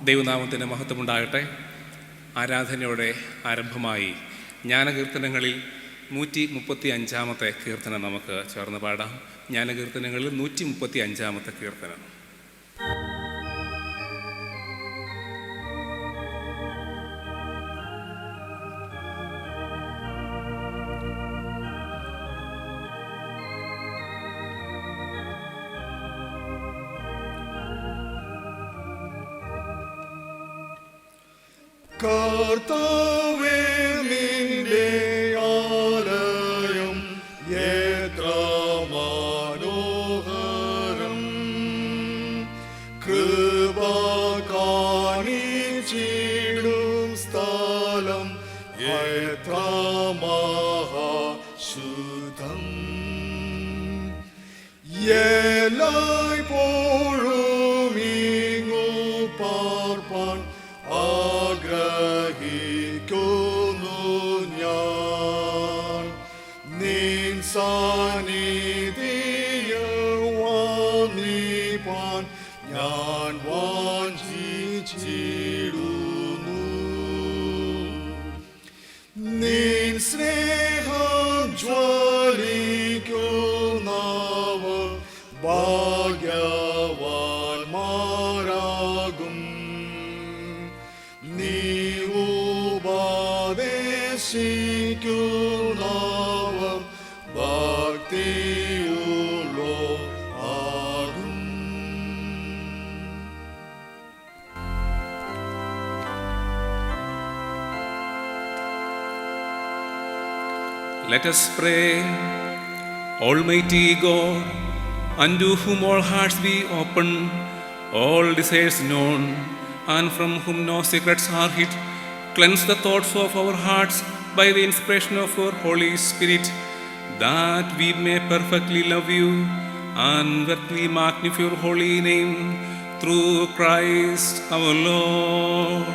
ദൈവനാമത്തിന് മഹത്വമുണ്ടാകട്ടെ. ആരാധനയോടെ ആരംഭമായി ജ്ഞാനകീർത്തനങ്ങളിൽ 135-ാമത്തെ കീർത്തനം നമുക്ക് ചേർന്ന് പാടാം. ജ്ഞാനകീർത്തനങ്ങളിൽ 135-ാമത്തെ കീർത്തനം. കർത്താവേ, നിന്റെ ആലയം എത്ര മനോഹരം! കൃപ കാണിച്ചിടും സ്ഥലം എത്ര മഹാശുദ്ധം! എല്ലായ്പ്പോഴും ഇങ്ങു പാർപ്പാൻ ആഗ്രഹിക്കുന്നു ഞാൻ. നിൻ സാന്നിധ്യം വന്നിപ്പാൻ ഞാൻ വാഞ്ചിച്ചിടുന്നു. നിൻ സ്നേഹം ജ്വലിക്കുന്നവർ ഭാഗ്യവാന്മാരാകും. നീ ഉപദേശിക്കുന്നവർ ഭക്തിയുള്ളോർ ആകും. Let us pray. Almighty God, unto whom all hearts be open, all desires known, and from whom no secrets are hid, cleanse the thoughts of our hearts by the inspiration of your Holy Spirit, that we may perfectly love you and worthily magnify your holy name through Christ our Lord.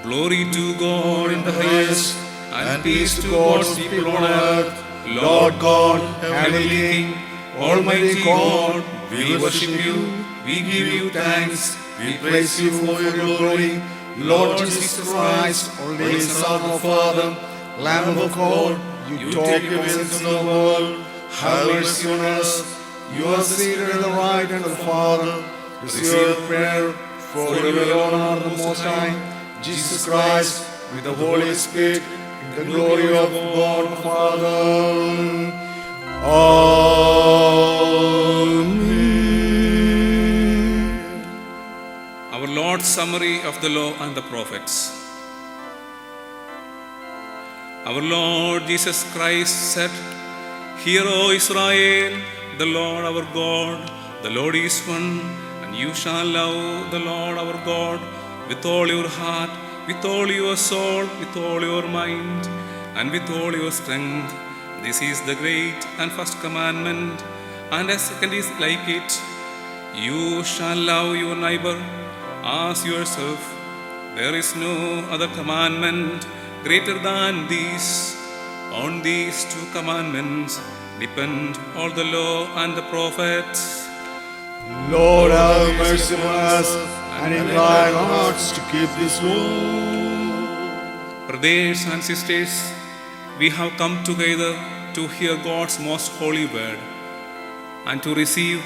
Glory to God in the highest, and peace to God's people on earth. Lord God, Heavenly King, Almighty God, we worship you, we give you thanks, We praise you for your glory, Lord Jesus Christ, only Son of Father, Lamb of God. You take away sins of the world. Have mercy on us. You are seated at the right hand of the Father. Receive our prayer, for you alone are the Most High. Jesus Christ, with the Holy Spirit, in the glory of God the Father. Amen. Our Lord's summary of the law and the prophets. Our Lord Jesus Christ said, "Hear, O Israel, the Lord our God, the Lord is one, and you shall love the Lord our God with all your heart, with all your soul, with all your mind, and with all your strength. This is the great and first commandment, and a second is like it. You shall love your neighbor as yourself. There is no other commandment greater than these. On these two commandments depend all the law and the prophets." Lord, have mercy on us, and incline our hearts to keep this law. Brothers and sisters, we have come together to hear God's most holy word and to receive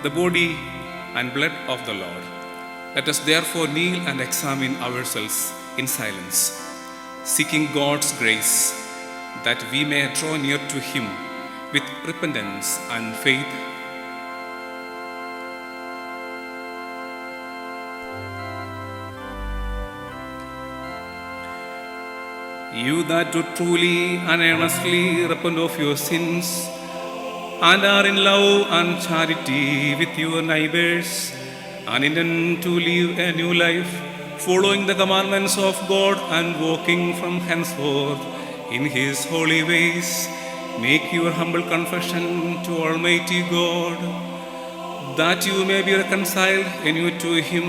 the body and blood of the Lord. Let us therefore kneel and examine ourselves in silence, seeking God's grace, that we may draw near to Him with repentance and faith. You that do truly and earnestly repent of your sins and are in love and charity with your neighbors, and intend to live a new life, following the commandments of God and walking from henceforth in His holy ways, make your humble confession to Almighty God, that you may be reconciled anew to Him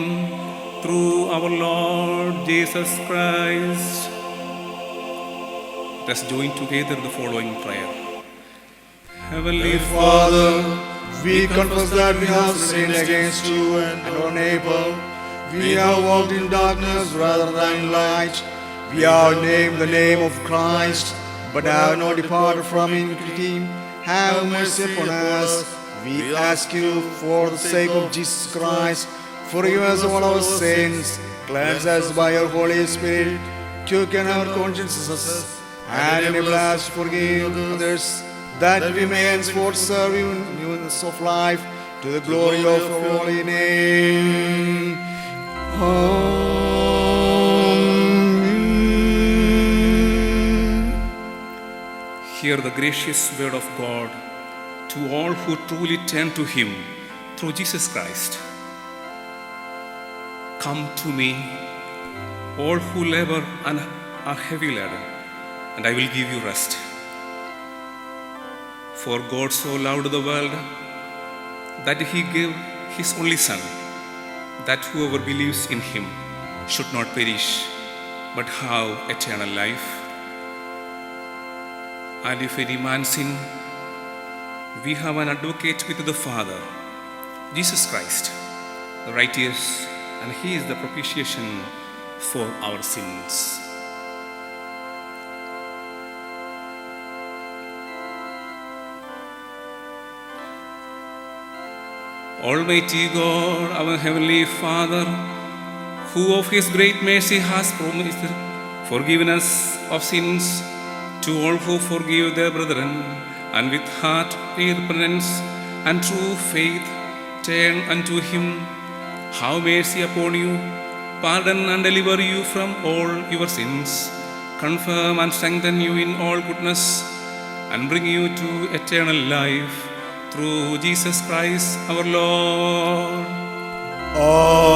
through our Lord Jesus Christ. Let us join together the following prayer. Heavenly Father, we confess that we have sinned against you and our neighbor. We have walked in darkness rather than in light. We have named the name of Christ, but have not departed from iniquity. Have mercy upon us. We ask you, for the sake of Jesus Christ, forgive us all our sins, cleanse us by your Holy Spirit, quicken our consciences, and enable us to forgive others, that we may henceforth serve you in newness of life, to the glory of your holy name. Amen. Hear the gracious word of God to all who truly turn to Him through Jesus Christ. Come to me, all who labor and are heavy laden, and I will give you rest. For God so loved the world that He gave His only Son, that whoever believes in Him should not perish, but have eternal life. And if any man sin, we have an advocate with the Father, Jesus Christ, the righteous, and He is the propitiation for our sins. Almighty God, our Heavenly Father, who of His great mercy has promised forgiveness of sins to all who forgive their brethren, and with heart repentance and true faith turn unto Him, have mercy upon you, pardon and deliver you from all your sins, confirm and strengthen you in all goodness, and bring you to eternal life, through Jesus Christ our Lord. Amen.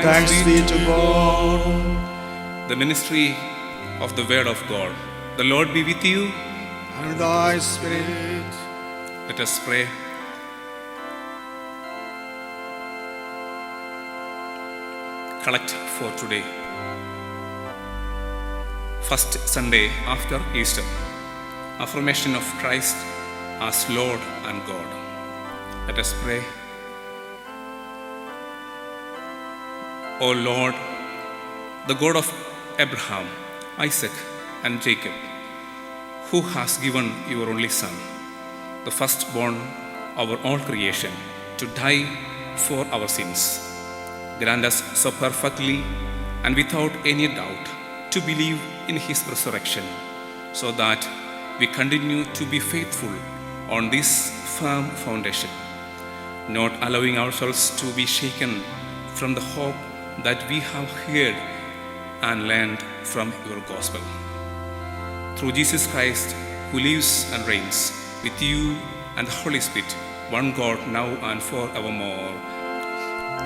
Thanks be to God. The ministry of the Word of God. The Lord be with you. And with thy spirit. Let us pray. Collect for today. First Sunday after Easter. Affirmation of Christ as Lord and God. Let us pray. O Lord, the God of Abraham, Isaac, and Jacob, who has given your only Son, the firstborn over all creation, to die for our sins, grant us so perfectly and without any doubt to believe in His resurrection, so that we continue to be faithful on this firm foundation, not allowing ourselves to be shaken from the hope that we have heard and learned from your gospel. Through Jesus Christ, who lives and reigns with you and the Holy Spirit, one God, now and forevermore.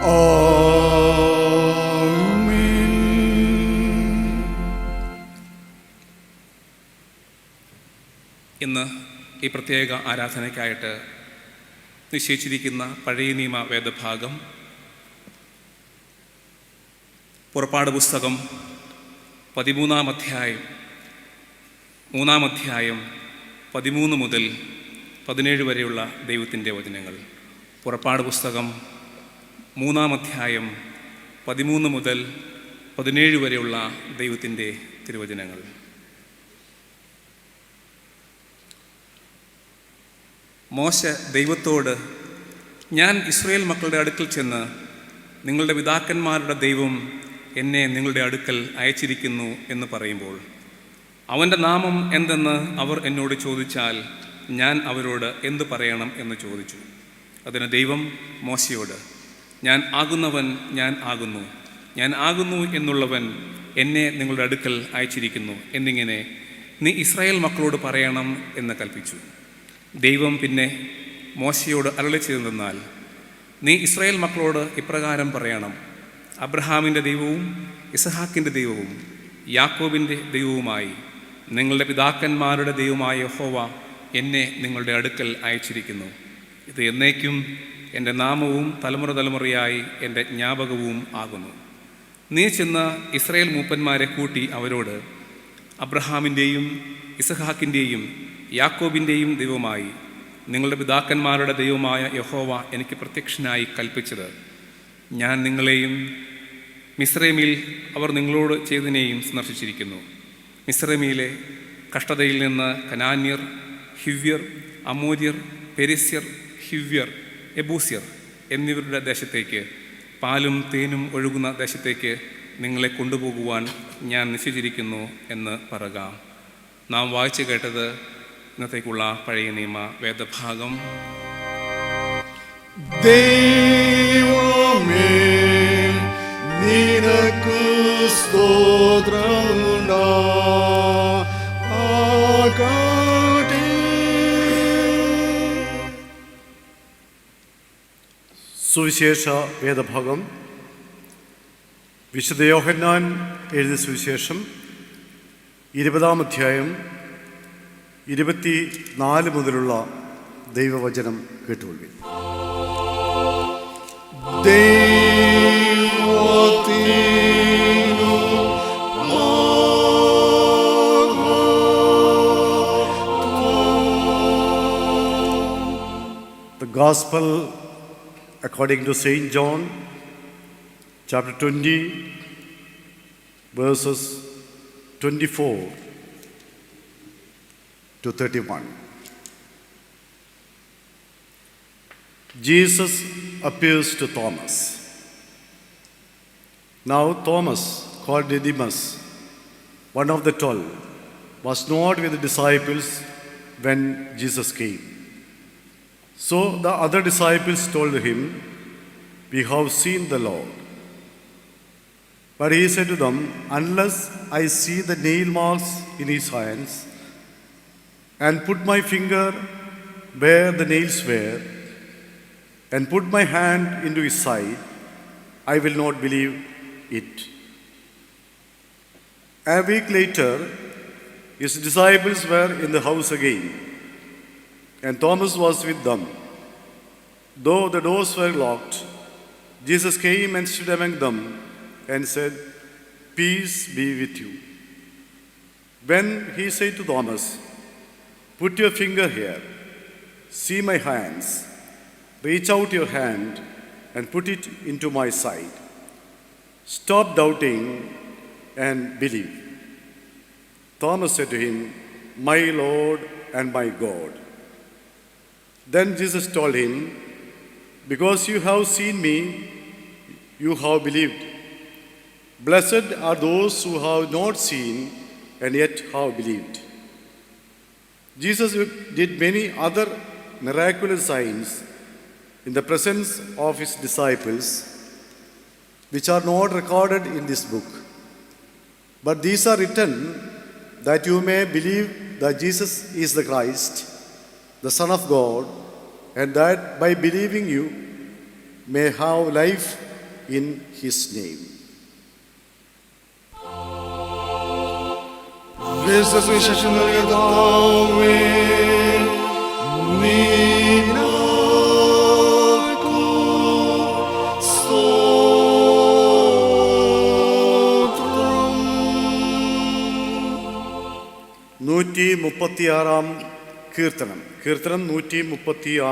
Amen. ഇന്ന് ഈ പ്രത്യേക ആരാധനയ്ക്കായിട്ട് നിശ്ചയിച്ചിരിക്കുന്ന പഴയ നിയമ വേദഭാഗം പുറപ്പാട് പുസ്തകം 13 അധ്യായം 13 മുതൽ 17 വരെയുള്ള ദൈവത്തിൻ്റെ വചനങ്ങൾ. പുറപ്പാട് പുസ്തകം 3 അധ്യായം 13 മുതൽ 17 വരെയുള്ള ദൈവത്തിൻ്റെ തിരുവചനങ്ങൾ. മോശ ദൈവത്തോട്, ഞാൻ ഇസ്രായേൽ മക്കളുടെ അടുക്കൽ ചെന്ന്, നിങ്ങളുടെ പിതാക്കന്മാരുടെ ദൈവം എന്നെ നിങ്ങളുടെ അടുക്കൽ അയച്ചിരിക്കുന്നു എന്ന് പറയുമ്പോൾ, അവൻ്റെ നാമം എന്തെന്ന് അവർ എന്നോട് ചോദിച്ചാൽ ഞാൻ അവരോട് എന്ത് പറയണം എന്ന് ചോദിച്ചു. അതിന് ദൈവം മോശയോട്, ഞാൻ ആകുന്നവൻ ഞാൻ ആകുന്നു, ഞാൻ ആകുന്നു എന്നുള്ളവൻ എന്നെ നിങ്ങളുടെ അടുക്കൽ അയച്ചിരിക്കുന്നു എന്നിങ്ങനെ നീ ഇസ്രായേൽ മക്കളോട് പറയണം എന്ന് കൽപ്പിച്ചു. ദൈവം പിന്നെ മോശയോട് അരുളി ചെയ്തെന്നാൽ, നീ ഇസ്രായേൽ മക്കളോട് ഇപ്രകാരം പറയണം, അബ്രഹാമിൻ്റെ ദൈവവും ഇസഹാക്കിൻ്റെ ദൈവവും യാക്കോബിൻ്റെ ദൈവവുമായി നിങ്ങളുടെ പിതാക്കന്മാരുടെ ദൈവമായ യഹോവ എന്നെ നിങ്ങളുടെ അടുക്കൽ അയച്ചിരിക്കുന്നു. ഇത് എന്നേക്കും എൻ്റെ നാമവും തലമുറ തലമുറയായി എൻ്റെ ജ്ഞാപകവും ആകുന്നു. നീ ചെന്ന് ഇസ്രായേൽ മൂപ്പന്മാരെ കൂട്ടി അവരോട്, അബ്രഹാമിൻ്റെയും ഇസഹാക്കിൻ്റെയും യാക്കോബിൻ്റെയും ദൈവമായി നിങ്ങളുടെ പിതാക്കന്മാരുടെ ദൈവമായ യഹോവ എനിക്ക് പ്രത്യക്ഷനായി കൽപ്പിച്ചത്, ഞാൻ നിങ്ങളെയും മിസ്രൈമിൽ അവർ നിങ്ങളോട് ചെയ്തതിനെയും സന്ദർശിച്ചിരിക്കുന്നു. മിസ്രൈമിലെ കഷ്ടതയിൽ നിന്ന് കനാന്യർ, ഹിവ്യർ, അമോര്യർ, പെരിസ്യർ, ഹിവ്യർ, എബൂസ്യർ എന്നിവരുടെ ദേശത്തേക്ക്, പാലും തേനും ഒഴുകുന്ന ദേശത്തേക്ക് നിങ്ങളെ കൊണ്ടുപോകുവാൻ ഞാൻ നിശ്ചയിച്ചിരിക്കുന്നു എന്ന് പറയുക. നാം വായിച്ചു കേട്ടത് ഇന്നത്തേക്കുള്ള പഴയ നിയമ വേദഭാഗം. ദൈവമേ നിനക്കു സ്തോത്രമുണ്ടാകട്ടെ. സുവിശേഷ വേദഭാഗം വിശുദ്ധ യോഹന്നാൻ എഴുതിയ സുവിശേഷം 20-ാം അധ്യായം 24 മുതലുള്ള ദൈവവചനം കേട്ടുകൊള്ളുവിൻ. ദൈവത്തിനു The Gospel according to St. John, chapter 20, verses 24 to 31. Jesus appears to Thomas. Now Thomas, called Didymus, one of the 12, was not with the disciples when Jesus came. So the other disciples told him, "We have seen the Lord." But he said to them, "Unless I see the nail marks in his hands, and put my finger where the nails were, and put my hand into his side, I will not believe it." A week later, his disciples were in the house again, and Thomas was with them. Though the doors were locked, Jesus came and stood among them and said, "Peace be with you." When he said to Thomas, "Put your finger here, see my hands, reach out your hand and put it into my side. Stop doubting and believe." Thomas said to him, "My Lord and my God." Then Jesus told him, "Because you have seen me, you have believed. Blessed are those who have not seen and yet have believed." Jesus did many other miraculous signs in the presence of his disciples, which are not recorded in this book. But these are written that you may believe that Jesus is the Christ, the Son of God, and that by believing you may have life in his name. വിശേഷം നൽകിയതാവേ നിനക്കു സ്തോത്രം. 136 കീർത്തനം 136.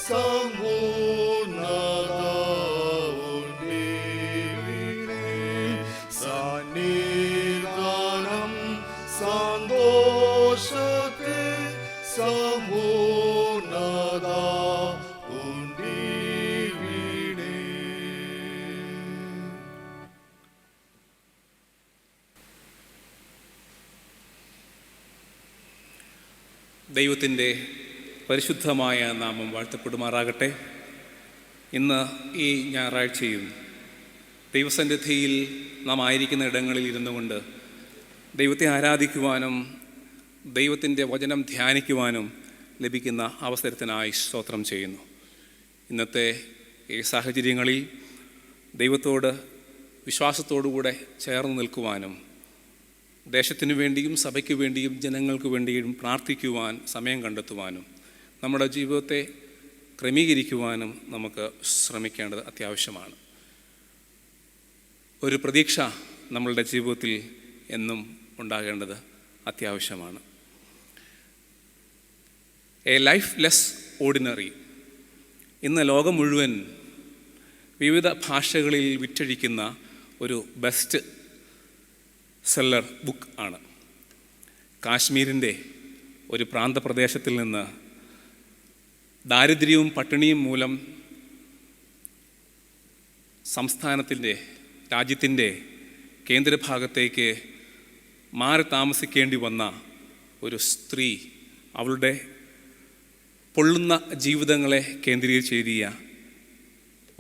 സമ്പൂർണ്ണത ഉണ്ടിവിടെ. സമ്പൂർണ്ണത ഉണ്ടിവിടെ. ദൈവത്തിൻ്റെ പരിശുദ്ധമായ നാമം വാഴ്ത്തപ്പെടുമാറാകട്ടെ. ഇന്ന് ഈ ഞായറാഴ്ചയും ദൈവസന്നിധിയിൽ നാം ആയിരിക്കുന്ന ഇടങ്ങളിൽ ഇരുന്നു കൊണ്ട് ദൈവത്തെ ആരാധിക്കുവാനും ദൈവത്തിൻ്റെ വചനം ധ്യാനിക്കുവാനും ലഭിക്കുന്ന അവസരത്തിനായി സ്തോത്രം ചെയ്യുന്നു. ഇന്നത്തെ ഈ സാഹചര്യങ്ങളിൽ ദൈവത്തോട് വിശ്വാസത്തോടുകൂടെ ചേർന്ന് നിൽക്കുവാനും ദേശത്തിനു വേണ്ടിയും സഭയ്ക്ക് വേണ്ടിയും ജനങ്ങൾക്ക് വേണ്ടിയും പ്രാർത്ഥിക്കുവാൻ സമയം കണ്ടെത്തുവാനും നമ്മുടെ ജീവിതത്തെ ക്രമീകരിക്കുവാനും നമുക്ക് ശ്രമിക്കേണ്ടത് അത്യാവശ്യമാണ്. ഒരു പ്രതീക്ഷ നമ്മളുടെ ജീവിതത്തിൽ എന്നും ഉണ്ടാകേണ്ടത് അത്യാവശ്യമാണ്. എ ലൈഫ് ലെസ് ഓർഡിനറി ഇന്ന് ലോകം മുഴുവൻ വിവിധ ഭാഷകളിൽ വിറ്റഴിക്കുന്ന ഒരു ബെസ്റ്റ് സെല്ലർ ബുക്ക് ആണ്. കാശ്മീരിൻ്റെ ഒരു പ്രാന്തപ്രദേശത്തിൽ നിന്ന് ദാരിദ്ര്യവും പട്ടിണിയും മൂലം രാജ്യത്തിൻ്റെ കേന്ദ്രഭാഗത്തേക്ക് മാറി താമസിക്കേണ്ടി വന്ന ഒരു സ്ത്രീ അവളുടെ പൊള്ളുന്ന ജീവിതങ്ങളെ കേന്ദ്രീകരിച്ച് എഴുതിയ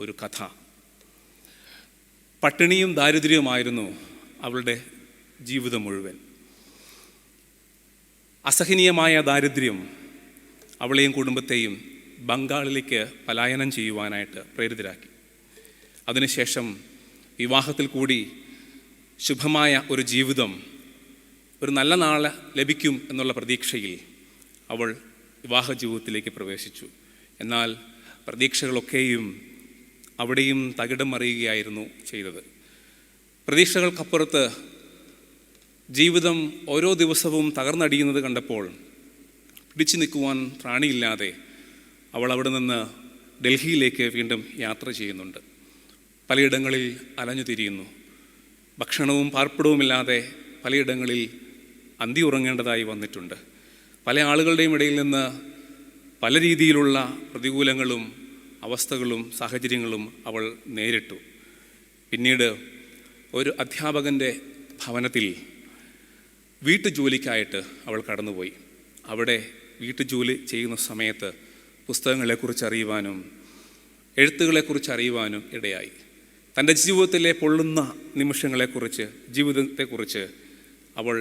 ഒരു കഥ. പട്ടിണിയും ദാരിദ്ര്യവുമായിരുന്നു അവളുടെ ജീവിതം മുഴുവൻ. അസഹനീയമായ ദാരിദ്ര്യം അവളെയും കുടുംബത്തെയും ബംഗാളിലേക്ക് പലായനം ചെയ്യുവാനായിട്ട് പ്രേരിതരാക്കി. അതിനുശേഷം വിവാഹത്തിൽ കൂടി ശുഭമായ ഒരു ജീവിതം, ഒരു നല്ല നാളെ ലഭിക്കും എന്നുള്ള പ്രതീക്ഷയിൽ അവൾ വിവാഹ ജീവിതത്തിലേക്ക് പ്രവേശിച്ചു. എന്നാൽ പ്രതീക്ഷകളൊക്കെയും അവിടെയും തകിടം മറിയുകയായിരുന്നു ചെയ്തത്. പ്രതീക്ഷകൾക്കപ്പുറത്ത് ജീവിതം ഓരോ ദിവസവും തകർന്നടിയുന്നത് കണ്ടപ്പോൾ പിടിച്ചു നിൽക്കുവാൻ പ്രാണിയില്ലാതെ അവൾ അവിടെ നിന്ന് ഡൽഹിയിലേക്ക് വീണ്ടും യാത്ര ചെയ്യുന്നുണ്ട്. പലയിടങ്ങളിൽ അലഞ്ഞു തിരിയുന്നു. ഭക്ഷണവും പാർപ്പിടവുമില്ലാതെ പലയിടങ്ങളിൽ അന്തി ഉറങ്ങേണ്ടതായി വന്നിട്ടുണ്ട്. പല ആളുകളുടെയും ഇടയിൽ നിന്ന് പല രീതിയിലുള്ള പ്രതികൂലങ്ങളും അവസ്ഥകളും സാഹചര്യങ്ങളും അവൾ നേരിട്ടു. പിന്നീട് ഒരു അധ്യാപകൻ്റെ ഭവനത്തിൽ വീട്ടുജോലിക്കായിട്ട് അവൾ കടന്നുപോയി. അവിടെ വീട്ടുജോലി ചെയ്യുന്ന സമയത്ത് പുസ്തകങ്ങളെക്കുറിച്ച് അറിയുവാനും എഴുത്തുകളെക്കുറിച്ച് അറിയുവാനും ഇടയായി. തൻ്റെ ജീവിതത്തിലെ പൊള്ളുന്ന നിമിഷങ്ങളെക്കുറിച്ച്, ജീവിതത്തെക്കുറിച്ച് അവൾ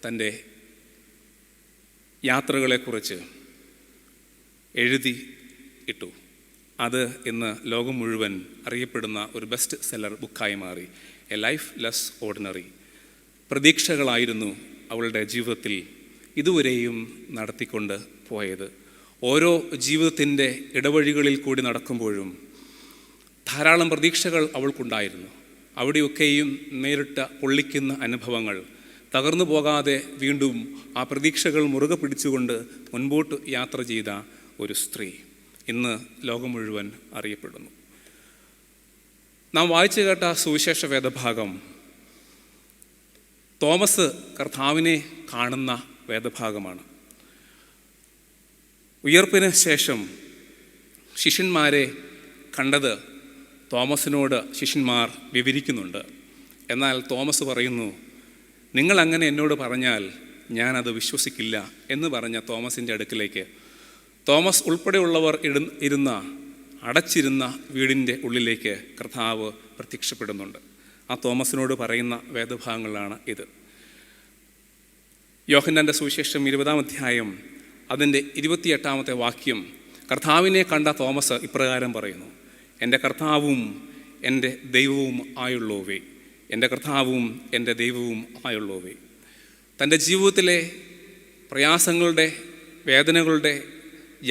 തൻ്റെ യാത്രകളെക്കുറിച്ച് എഴുതി ഇട്ടു. അത് ഇന്ന് ലോകം മുഴുവൻ അറിയപ്പെടുന്ന ഒരു ബെസ്റ്റ് സെല്ലർ ബുക്കായി മാറി. A life less ordinary. പ്രതീക്ഷകളായിരുന്നു അവളുടെ ജീവിതത്തിൽ ഇതുവരെയും നടത്തിക്കൊണ്ട് പോയത്. ഓരോ ജീവിതത്തിൻ്റെ ഇടവഴികളിൽ കൂടി നടക്കുമ്പോഴും ധാരാളം പ്രതീക്ഷകൾ അവൾക്കുണ്ടായിരുന്നു. അവിടെയൊക്കെയും നേരിട്ട പൊള്ളിക്കുന്ന അനുഭവങ്ങൾ തകർന്നു പോകാതെ വീണ്ടും ആ പ്രതീക്ഷകൾ മുറുകെ പിടിച്ചുകൊണ്ട് മുൻപോട്ട് യാത്ര ചെയ്ത ഒരു സ്ത്രീ ഇന്ന് ലോകം മുഴുവൻ അറിയപ്പെടുന്നു. നാം വായിച്ചു കേട്ട സുവിശേഷ വേദഭാഗം തോമസ് കർത്താവിനെ കാണുന്ന വേദഭാഗമാണ്. ഉയർപ്പിന് ശേഷം ശിഷ്യന്മാരെ കണ്ടത് തോമസിനോട് ശിഷ്യന്മാർ വിവരിക്കുന്നുണ്ട്. എന്നാൽ തോമസ് പറയുന്നു, നിങ്ങൾ അങ്ങനെ എന്നോട് പറഞ്ഞാൽ ഞാനത് വിശ്വസിക്കില്ല എന്ന് പറഞ്ഞ തോമസിൻ്റെ അടുക്കിലേക്ക് തോമസ് ഉൾപ്പെടെയുള്ളവർ അടച്ചിരുന്ന വീടിൻ്റെ ഉള്ളിലേക്ക് കർത്താവ് പ്രത്യക്ഷപ്പെടുന്നുണ്ട്. ആ തോമസിനോട് പറയുന്ന വേദഭാഗങ്ങളാണ് ഇത്. യോഹന്നാൻ്റെ സുവിശേഷം 20-ാം അധ്യായം അതിൻ്റെ 28-ാമത്തെ വാക്യം കർത്താവിനെ കണ്ട തോമസ് ഇപ്രകാരം പറയുന്നു, എൻ്റെ കർത്താവും എൻ്റെ ദൈവവും ആയുള്ളോവേ, എൻ്റെ കർത്താവും എൻ്റെ ദൈവവും ആയുള്ളോവേ. തൻ്റെ ജീവിതത്തിലെ പ്രയാസങ്ങളുടെ, വേദനകളുടെ,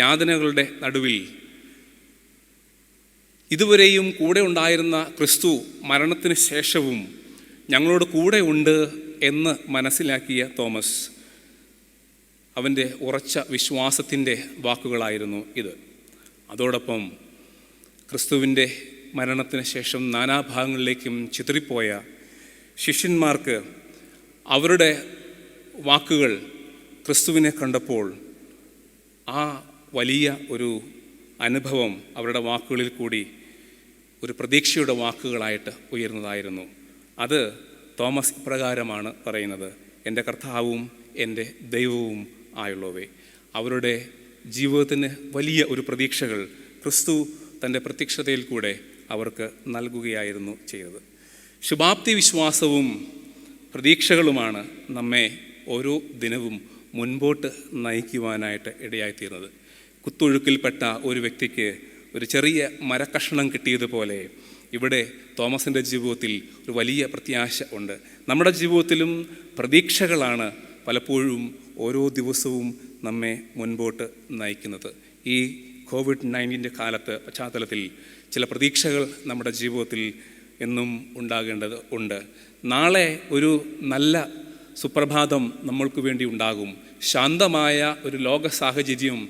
യാതനകളുടെ നടുവിൽ ഇതുവരെയും കൂടെ ഉണ്ടായിരുന്ന ക്രിസ്തു മരണത്തിന് ശേഷവും ഞങ്ങളോട് കൂടെ ഉണ്ട് എന്ന് മനസ്സിലാക്കിയ തോമസ്, അവൻ്റെ ഉറച്ച വിശ്വാസത്തിൻ്റെ വാക്കുകളായിരുന്നു ഇത്. അതോടൊപ്പം ക്രിസ്തുവിൻ്റെ മരണത്തിന് ശേഷം നാനാഭാഗങ്ങളിലേക്കും ചിതറിപ്പോയ ശിഷ്യന്മാർക്ക് അവരുടെ വാക്കുകൾ ക്രിസ്തുവിനെ കണ്ടപ്പോൾ ആ വലിയ ഒരു അനുഭവം അവരുടെ വാക്കുകളിൽ കൂടി ഒരു പ്രതീക്ഷയുടെ വാക്കുകളായിട്ട് ഉയർന്നതായിരുന്നു. അത് തോമസ് ഇപ്രകാരമാണ് പറയുന്നത്: എൻ്റെ കർത്താവും എൻ്റെ ദൈവവും ആയുള്ളവേ. അവരുടെ ജീവിതത്തിന് വലിയ ഒരു പ്രതീക്ഷകൾ ക്രിസ്തു തൻ്റെ പ്രത്യക്ഷതയിൽ കൂടെ അവർക്ക് നൽകുകയായിരുന്നു ചെയ്തത്. ശുഭാപ്തി വിശ്വാസവും പ്രതീക്ഷകളുമാണ് നമ്മെ ഓരോ ദിനവും മുൻപോട്ട് നയിക്കുവാനായിട്ട് ഇടയായിത്തീർന്നത്. കുത്തൊഴുക്കിൽപ്പെട്ട ഒരു വ്യക്തിക്ക് ഒരു ചെറിയ മരക്കഷണം കിട്ടിയതുപോലെ ഇവിടെ തോമസിൻ്റെ ജീവിതത്തിൽ ഒരു വലിയ പ്രത്യാശ ഉണ്ട്. നമ്മുടെ ജീവിതത്തിലും പ്രതീക്ഷകളാണ് പലപ്പോഴും ഓരോ ദിവസവും നമ്മെ മുൻപോട്ട് നയിക്കുന്നത്. ഈ കോവിഡ്-19 പശ്ചാത്തലത്തിൽ ചില പ്രതീക്ഷകൾ നമ്മുടെ ജീവിതത്തിൽ എന്നും ഉണ്ടാകേണ്ടത് ഉണ്ട്. നാളെ ഒരു നല്ല സുപ്രഭാതം നമ്മൾക്ക് വേണ്ടി ഉണ്ടാകും. ശാന്തമായ ഒരു ലോക സാഹചര്യം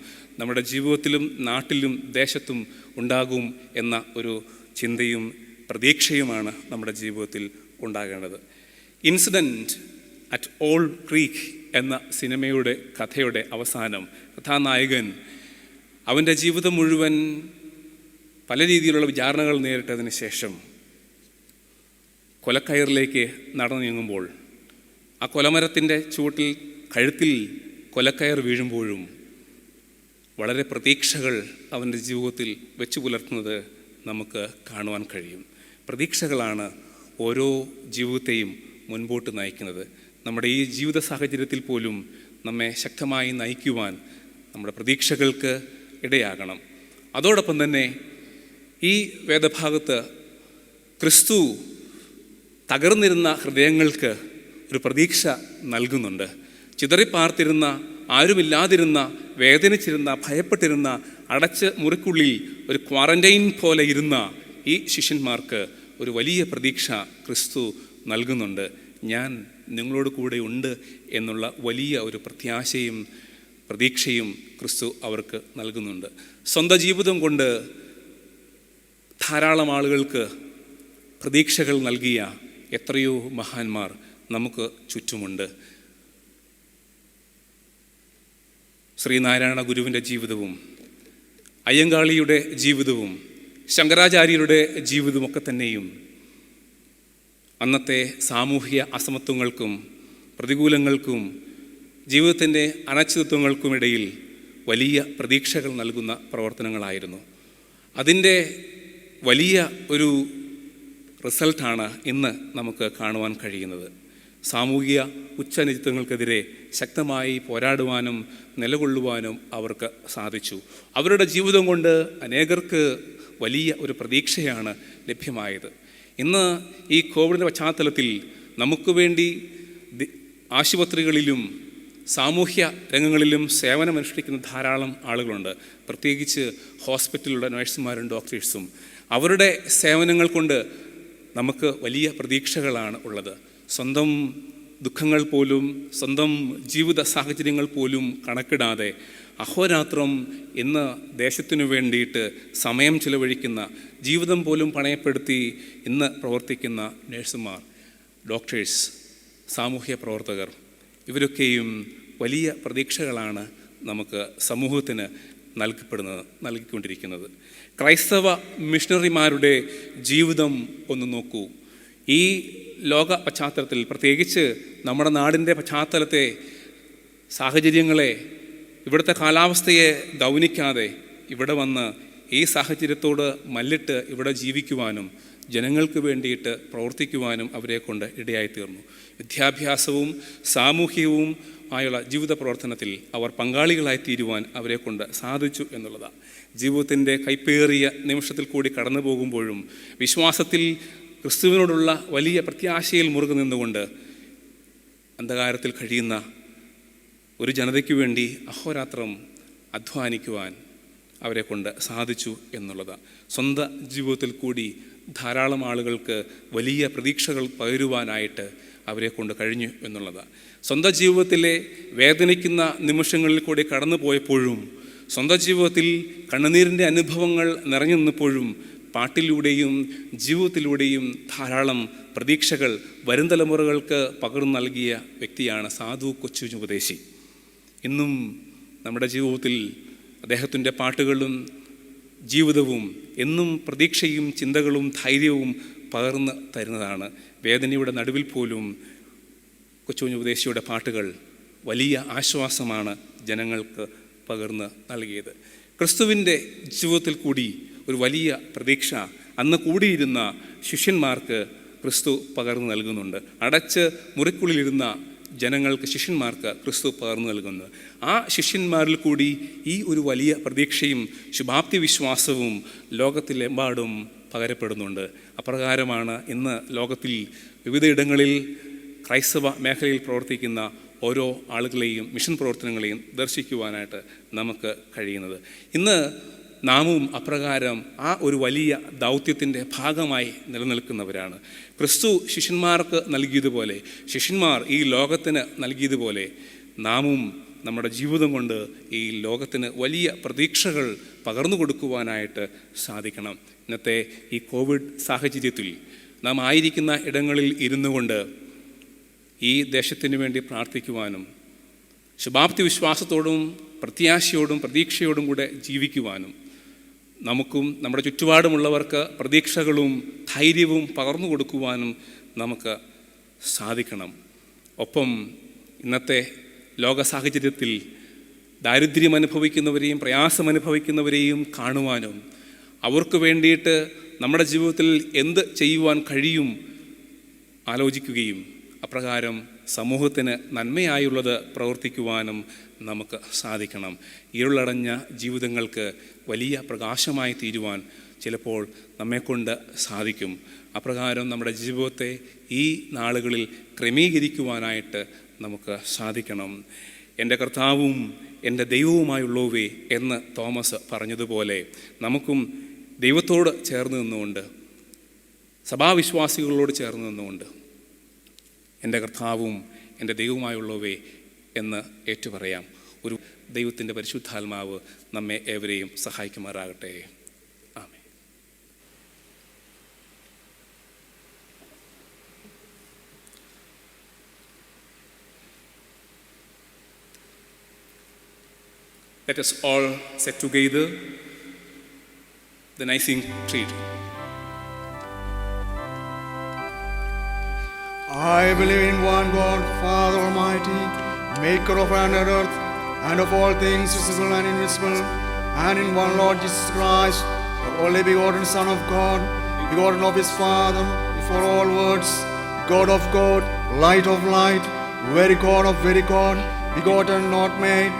നമ്മുടെ ജീവിതത്തിലും നാട്ടിലും ദേശത്തും ഉണ്ടാകും എന്ന ഒരു ചിന്തയും പ്രതീക്ഷയുമാണ് നമ്മുടെ ജീവിതത്തിൽ ഉണ്ടാകേണ്ടത്. ഇൻസിഡൻറ്റ് അറ്റ് ഓൾ ക്രീക്ക് എന്ന സിനിമയുടെ കഥയുടെ അവസാനം കഥാനായകൻ അവൻ്റെ ജീവിതം മുഴുവൻ പല രീതിയിലുള്ള വിചാരണകൾ നേരിട്ടതിന് ശേഷം കൊലക്കയറിലേക്ക് നടന്നു നീങ്ങുമ്പോൾ ആ കൊലമരത്തിൻ്റെ ചുവട്ടിൽ കഴുത്തിൽ കൊലക്കയർ വീഴുമ്പോഴും വളരെ പ്രതീക്ഷകൾ അവൻ്റെ ജീവിതത്തിൽ വെച്ചു പുലർത്തുന്നത് നമുക്ക് കാണുവാൻ കഴിയും. പ്രതീക്ഷകളാണ് ഓരോ ജീവിതത്തെയും മുൻപോട്ട് നയിക്കുന്നത്. നമ്മുടെ ഈ ജീവിത സാഹചര്യത്തിൽ പോലും നമ്മെ ശക്തമായി നയിക്കുവാൻ നമ്മുടെ പ്രതീക്ഷകൾക്ക് ഇടയാകണം. അതോടൊപ്പം തന്നെ ഈ വേദഭാഗത്ത് ക്രിസ്തു തകർന്നിരുന്ന ഹൃദയങ്ങൾക്ക് ഒരു പ്രതീക്ഷ നൽകുന്നുണ്ട്. ചിതറിപ്പാർത്തിരുന്ന, ആരുമില്ലാതിരുന്ന, വേദനിച്ചിരുന്ന, ഭയപ്പെട്ടിരുന്ന, അടച്ച് മുറിക്കുള്ളിൽ ഒരു ക്വാറന്റൈൻ പോലെ ഇരുന്ന ഈ ശിഷ്യന്മാർക്ക് ഒരു വലിയ പ്രതീക്ഷ ക്രിസ്തു നൽകുന്നുണ്ട്. ഞാൻ നിങ്ങളോട് കൂടെ ഉണ്ട് എന്നുള്ള വലിയ ഒരു പ്രത്യാശയും പ്രതീക്ഷയും ക്രിസ്തു അവർക്ക് നൽകുന്നുണ്ട്. സ്വന്തം ജീവിതം കൊണ്ട് ധാരാളം ആളുകൾക്ക് പ്രതീക്ഷകൾ നൽകിയ എത്രയോ മഹാന്മാർ നമുക്ക് ചുറ്റുമുണ്ട്. ശ്രീനാരായണ ഗുരുവിൻ്റെ ജീവിതവും അയ്യങ്കാളിയുടെ ജീവിതവും ശങ്കരാചാര്യരുടെ ജീവിതമൊക്കെ തന്നെയും അന്നത്തെ സാമൂഹിക അസമത്വങ്ങൾക്കും പ്രതികൂലങ്ങൾക്കും ജീവിതത്തിൻ്റെ അനിശ്ചിതത്വങ്ങൾക്കുമിടയിൽ വലിയ പ്രതീക്ഷകൾ നൽകുന്ന പ്രവർത്തനങ്ങളായിരുന്നു. അതിൻ്റെ വലിയ ഒരു റിസൾട്ടാണ് ഇന്ന് നമുക്ക് കാണുവാൻ കഴിയുന്നത്. സാമൂഹിക ഉച്ചനീചത്വങ്ങൾക്കെതിരെ ശക്തമായി പോരാടുവാനും നിലകൊള്ളുവാനും അവർക്ക് സാധിച്ചു. അവരുടെ ജീവിതം കൊണ്ട് അനേകർക്ക് വലിയ ഒരു പ്രതീക്ഷയാണ് ലഭ്യമായത്. ഇന്ന് ഈ കോവിഡിൻ്റെ പശ്ചാത്തലത്തിൽ നമുക്ക് വേണ്ടി ആശുപത്രികളിലും സാമൂഹ്യ രംഗങ്ങളിലും സേവനമനുഷ്ഠിക്കുന്ന ധാരാളം ആളുകളുണ്ട്. പ്രത്യേകിച്ച് ഹോസ്പിറ്റലിലുള്ള നഴ്സുമാരും ഡോക്ടേഴ്സും. അവരുടെ സേവനങ്ങൾ കൊണ്ട് നമുക്ക് വലിയ പ്രതീക്ഷകളാണ് ഉള്ളത്. സ്വന്തം ദുഃഖങ്ങൾ പോലും സ്വന്തം ജീവിത സാഹചര്യങ്ങൾ പോലും കണക്കിടാതെ അഹോരാത്രം ഇന്ന് ദേശത്തിനു വേണ്ടിയിട്ട് സമയം ചിലവഴിക്കുന്ന, ജീവിതം പോലും പണയപ്പെടുത്തി ഇന്ന് പ്രവർത്തിക്കുന്ന നഴ്സുമാർ, ഡോക്ടേഴ്സ്, സാമൂഹ്യ പ്രവർത്തകർ, ഇവരൊക്കെയും വലിയ പ്രതീക്ഷകളാണ് നമുക്ക് സമൂഹത്തിന് നൽകിക്കൊണ്ടിരിക്കുന്നത്. ക്രൈസ്തവ മിഷണറിമാരുടെ ജീവിതം ഒന്ന് നോക്കൂ. ഈ ലോക പശ്ചാത്തലത്തിൽ, പ്രത്യേകിച്ച് നമ്മുടെ നാടിൻ്റെ പശ്ചാത്തലത്തെ സാഹചര്യങ്ങളെ, ഇവിടുത്തെ കാലാവസ്ഥയെ ഗൗനിക്കാതെ ഇവിടെ വന്ന് ഈ സാഹചര്യത്തോട് മല്ലിട്ട് ഇവിടെ ജീവിക്കുവാനും ജനങ്ങൾക്ക് വേണ്ടിയിട്ട് പ്രവർത്തിക്കുവാനും അവരെ കൊണ്ട് ഇടയായിത്തീർന്നു. വിദ്യാഭ്യാസവും സാമൂഹികവും ആയുള്ള ജീവിത പ്രവർത്തനത്തിൽ അവർ പങ്കാളികളായി തീരുവാൻ അവരെ കൊണ്ട് സാധിച്ചു എന്നുള്ളതാണ്. ജീവിതത്തിൻ്റെ കൈപ്പേറിയ നിമിഷത്തിൽ കൂടി കടന്നു പോകുമ്പോഴും വിശ്വാസത്തിൽ ക്രിസ്തുവിനോടുള്ള വലിയ പ്രത്യാശയിൽ മുറുകെ നിന്നുകൊണ്ട് അന്ധകാരത്തിൽ കഴിയുന്ന ഒരു ജനതയ്ക്ക് വേണ്ടി അഹോരാത്രം അധ്വാനിക്കുവാൻ അവരെ കൊണ്ട് സാധിച്ചു എന്നുള്ളതാണ്. സ്വന്തം ജീവിതത്തിൽ കൂടി ധാരാളം ആളുകൾക്ക് വലിയ പ്രതീക്ഷകൾ പകരുവാനായിട്ട് അവരെ കൊണ്ട് കഴിഞ്ഞു എന്നുള്ളതാണ്. സ്വന്തം ജീവിതത്തിലെ വേദനിക്കുന്ന നിമിഷങ്ങളിൽ കൂടി കടന്നു പോയപ്പോഴും, സ്വന്തം ജീവിതത്തിൽ കണ്ണുനീരിൻ്റെ അനുഭവങ്ങൾ നിറഞ്ഞു നിന്നപ്പോഴും പാട്ടിലൂടെയും ജീവിതത്തിലൂടെയും ധാരാളം പ്രതീക്ഷകൾ വരും തലമുറകൾക്ക് പകർന്നു നൽകിയ വ്യക്തിയാണ് സാധു കൊച്ചു ഉപദേശി. ഇന്നും നമ്മുടെ ജീവിതത്തിൽ അദ്ദേഹത്തിൻ്റെ പാട്ടുകളും ജീവിതവും എന്നും പ്രതീക്ഷയും ചിന്തകളും ധൈര്യവും പകർന്ന് തരുന്നതാണ്. വേദനയുടെ നടുവിൽ പോലും കൊച്ചുകുഞ്ഞ് ഉപദേശിയുടെ പാട്ടുകൾ വലിയ ആശ്വാസമാണ് ജനങ്ങൾക്ക് പകർന്ന് നൽകിയത്. ക്രിസ്തുവിൻ്റെ ജീവിതത്തിൽ കൂടി ഒരു വലിയ പ്രതീക്ഷ അന്ന് കൂടിയിരുന്ന ശിഷ്യന്മാർക്ക് ക്രിസ്തു പകർന്നു നൽകുന്നുണ്ട്. അടച്ച് മുറിക്കുള്ളിലിരുന്ന ജനങ്ങൾക്ക്, ശിഷ്യന്മാർക്ക് ക്രിസ്തു പകർന്നു നൽകുന്നു. ആ ശിഷ്യന്മാരിൽ കൂടി ഈ ഒരു വലിയ പ്രതീക്ഷയും ശുഭാപ്തി വിശ്വാസവും ലോകത്തിലെമ്പാടും പകരപ്പെടുന്നുണ്ട്. അപ്രകാരമാണ് ഇന്ന് ലോകത്തിൽ വിവിധയിടങ്ങളിൽ ക്രൈസ്തവ മേഖലയിൽ പ്രവർത്തിക്കുന്ന ഓരോ ആളുകളെയും മിഷൻ പ്രവർത്തനങ്ങളെയും ദർശിക്കുവാനായിട്ട് നമുക്ക് കഴിയുന്നത്. ഇന്ന് നാമും അപ്രകാരം ആ ഒരു വലിയ ദൗത്യത്തിൻ്റെ ഭാഗമായി നിലനിൽക്കുന്നവരാണ്. ക്രിസ്തു ശിഷ്യന്മാർക്ക് നൽകിയതുപോലെ, ശിഷ്യന്മാർ ഈ ലോകത്തിന് നൽകിയതുപോലെ നാമും നമ്മുടെ ജീവിതം കൊണ്ട് ഈ ലോകത്തിന് വലിയ പ്രതീക്ഷകൾ പകർന്നു കൊടുക്കുവാനായിട്ട് സാധിക്കണം. ഇന്നത്തെ ഈ കോവിഡ് സാഹചര്യത്തിൽ നാം ആയിരിക്കുന്ന ഇടങ്ങളിൽ ഇരുന്നു കൊണ്ട് ഈ ദേശത്തിന് വേണ്ടി പ്രാർത്ഥിക്കുവാനും ശുഭാപ്തി വിശ്വാസത്തോടും പ്രത്യാശയോടും പ്രതീക്ഷയോടും കൂടെ ജീവിക്കുവാനും നമുക്കും നമ്മുടെ ചുറ്റുപാടുമുള്ളവർക്ക് പ്രതീക്ഷകളും ധൈര്യവും പകർന്നു കൊടുക്കുവാനും നമുക്ക് സാധിക്കണം. ഒപ്പം ഇന്നത്തെ ലോക സാഹചര്യത്തിൽ ദാരിദ്ര്യം അനുഭവിക്കുന്നവരെയും പ്രയാസം അനുഭവിക്കുന്നവരെയും കാണുവാനും അവർക്ക് വേണ്ടിയിട്ട് നമ്മുടെ ജീവിതത്തിൽ എന്ത് ചെയ്യുവാൻ കഴിയും ആലോചിക്കുകയും അപ്രകാരം സമൂഹത്തിന് നന്മയായുള്ളത് പ്രവർത്തിക്കുവാനും നമുക്ക് സാധിക്കണം. ഇരുളടഞ്ഞ ജീവിതങ്ങൾക്ക് വലിയ പ്രകാശമായി തീരുവാൻ ചിലപ്പോൾ നമ്മെക്കൊണ്ട് സാധിക്കും. അപ്രകാരം നമ്മുടെ ജീവിതത്തെ ഈ നാളുകളിൽ ക്രമീകരിക്കുവാനായിട്ട് നമുക്ക് സാധിക്കണം. എൻ്റെ കർത്താവും എൻ്റെ ദൈവവുമായുള്ളവേ എന്ന് തോമസ് പറഞ്ഞതുപോലെ നമുക്കും ദൈവത്തോട് ചേർന്ന് നിന്നുകൊണ്ട്, സഭാവിശ്വാസികളോട് ചേർന്ന് നിന്നുകൊണ്ട് എൻ്റെ കർത്താവും എൻ്റെ ദൈവവുമായുള്ളവേ എന്ന് ഏറ്റുപറയാം. ഒരു ദൈവത്തിൻ്റെ പരിശുദ്ധാത്മാവ് നമ്മെ ഏവരെയും സഹായിക്കുമാറാകട്ടെ. ആമേൻ. Let us all set together the Nicene Creed. I believe in one God, Father Almighty, maker of heaven and earth, and of all things visible and invisible, and in one Lord Jesus Christ, the only begotten Son of God, begotten of his Father, before all words, God of God, light of light, very God of very God, begotten, not made,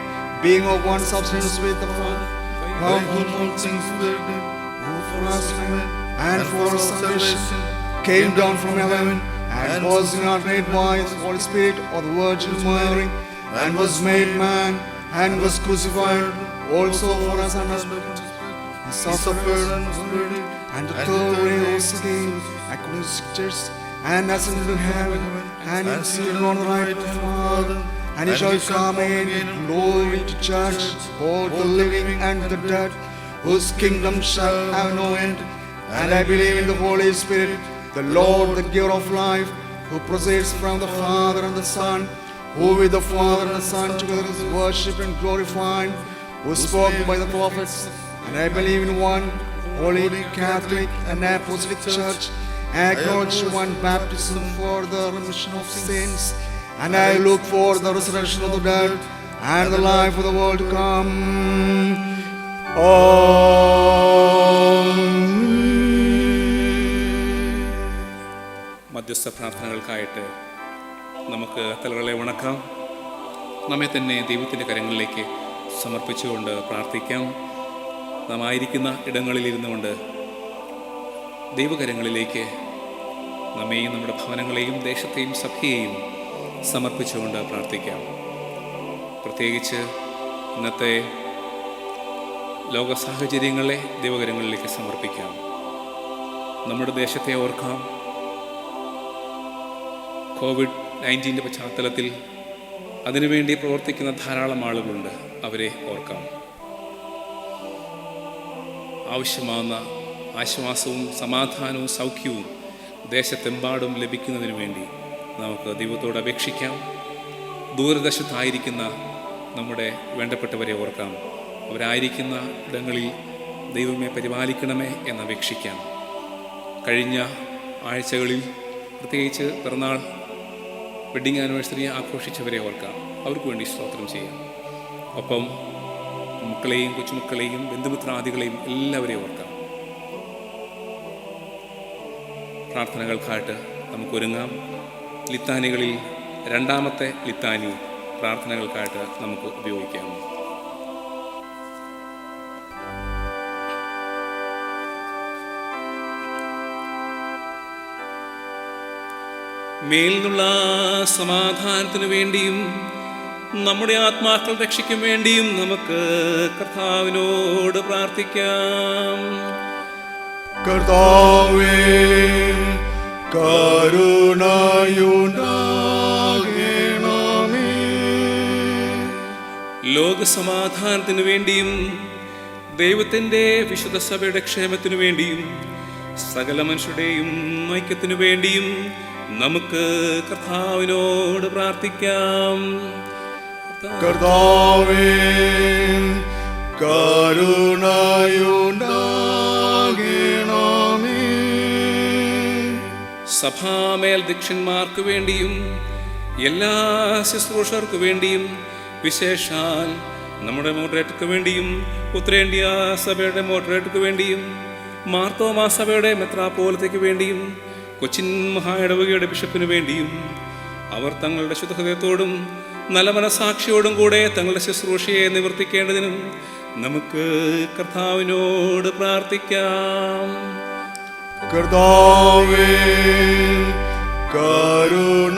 being of one substance with the Father, from whom all things were made, who for us and for our salvation came down from heaven, and was incarnate by the Holy Spirit of the Virgin Mary, and was made man, and was crucified also for us and us. He suffered and was buried, and the third day rose again, according to the Scriptures, and ascended to heaven, and is seated on the right of the Father, and he shall come again in glory to judge both the living and the dead, whose kingdom shall have no end. And I believe in the Holy Spirit, the Lord, the giver of life, who proceeds from the Father and the Son, who with the Father and the Son together is worshipped and glorified, who spoke by the prophets. And I believe in one holy, Catholic, and Apostolic Church, I acknowledge one baptism for the remission of sins, and I look for the resurrection of the dead and the life of the world to come. മധ്യസ്ഥ പ്രാർത്ഥനകൾക്കായിട്ട് നമുക്ക് തലകളെ വണക്കാം. നമ്മെ തന്നെ ദൈവത്തിൻ്റെ കരങ്ങളിലേക്ക് സമർപ്പിച്ചുകൊണ്ട് പ്രാർത്ഥിക്കാം. നാം ആയിരിക്കുന്ന ഇടങ്ങളിലിരുന്നു കൊണ്ട് ദൈവകരങ്ങളിലേക്ക് നമ്മെയും നമ്മുടെ ഭവനങ്ങളെയും ദേശത്തെയും സഭയെയും സമർപ്പിച്ചുകൊണ്ട് പ്രാർത്ഥിക്കാം. പ്രത്യേകിച്ച് ഇന്നത്തെ ലോക സാഹചര്യങ്ങളെ ദൈവകരങ്ങളിലേക്ക് സമർപ്പിക്കാം. നമ്മുടെ ദേശത്തെ ഓർക്കാം. COVID-19 പശ്ചാത്തലത്തിൽ അതിനുവേണ്ടി പ്രവർത്തിക്കുന്ന ധാരാളം ആളുകളുണ്ട്. അവരെ ഓർക്കാം. ആവശ്യമാകുന്ന ആശ്വാസവും സമാധാനവും സൗഖ്യവും ദേശത്തെമ്പാടും ലഭിക്കുന്നതിന് വേണ്ടി നമുക്ക് ദൈവത്തോട് അപേക്ഷിക്കാം. ദൂരദേശത്തായിരിക്കുന്ന നമ്മുടെ വേണ്ടപ്പെട്ടവരെ ഓർക്കാം. അവരായിരിക്കുന്ന ഇടങ്ങളിൽ ദൈവമേ പരിപാലിക്കണമേ എന്നപേക്ഷിക്കാം. കഴിഞ്ഞ ആഴ്ചകളിൽ പ്രത്യേകിച്ച് പിറന്നാൾ വെഡ്ഡിങ് ആനിവേഴ്സറി ആഘോഷിച്ചവരെ ഓർക്കാം, അവർക്ക് വേണ്ടി സ്തോത്രം ചെയ്യാം. ഒപ്പം മക്കളെയും കൊച്ചുമക്കളെയും ബന്ധുമിത്രാദികളെയും എല്ലാവരെയും ഓർക്കാം. പ്രാർത്ഥനകൾക്കായിട്ട് നമുക്കൊരുങ്ങാം. ലിത്താനികളിൽ രണ്ടാമത്തെ ലിത്താനി പ്രാർത്ഥനകൾക്കായിട്ട് നമുക്ക് ഉപയോഗിക്കാം. മേലിനുള്ള സമാധാനത്തിനു വേണ്ടിയും നമ്മുടെ ആത്മാക്കൾ രക്ഷയ്ക്കും വേണ്ടിയും നമുക്ക് കർത്താവിനോട് പ്രാർത്ഥിക്കാം. കർത്താവേ, കരുണയുണ്ടാകണമേ. ലോകസമാധാനത്തിനു വേണ്ടിയും ദൈവത്തിൻ്റെ വിശുദ്ധ സഭയുടെ ക്ഷേമത്തിനു വേണ്ടിയും സകല മനുഷ്യരുടെയും ഐക്യത്തിനു വേണ്ടിയും നമുക്ക് കർത്താവിനോട് പ്രാർത്ഥിക്കാം. കർത്താവേ, കരുണയുണ്ടാകണമേ. സഭാമേൽധ്യക്ഷന്മാർക്ക് വേണ്ടിയും എല്ലാ ശുശ്രൂഷകർക്ക് വേണ്ടിയും വിശേഷാൽ നമ്മുടെ മോഡറേറ്റർക്ക് വേണ്ടിയും ഉത്തരേന്ത്യ സഭയുടെ മോഡറേറ്റർക്ക് വേണ്ടിയും മാർത്തോമാ സഭയുടെ മെത്രാപ്പോലത്തേക്ക് വേണ്ടിയും കൊച്ചിൻ മഹായിടവകയുടെ ബിഷപ്പിന് വേണ്ടിയും അവർ തങ്ങളുടെ ശുദ്ധഹൃദയത്തോടും നല്ല മനസാക്ഷിയോടും കൂടെ തങ്ങളുടെ ശുശ്രൂഷയെ നിവർത്തിക്കേണ്ടതിനും നമുക്ക് കർത്താവിനോട് പ്രാർത്ഥിക്കാം. കർത്താവേ, കരുണയുണ്ടാകണമേ.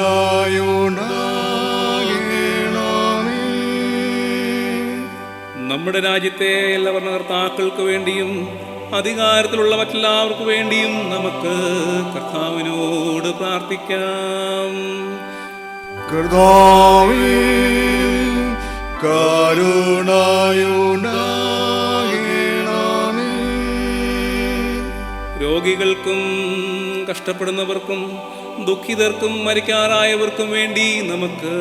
നമ്മുടെ രാജ്യത്തെ എല്ലാ ഭരണകർത്താക്കൾക്ക് വേണ്ടിയും അധികാരത്തിലുള്ള മറ്റെല്ലാവർക്കു വേണ്ടിയും നമുക്ക് കർത്താവിനോട് പ്രാർത്ഥിക്കാം. കർത്താവേ, കരുണയുണ്ടാകണമേ. രോഗികൾക്കും കഷ്ടപ്പെടുന്നവർക്കും ദുഃഖിതർക്കും മരിക്കാറായവർക്കും വേണ്ടി നമുക്ക്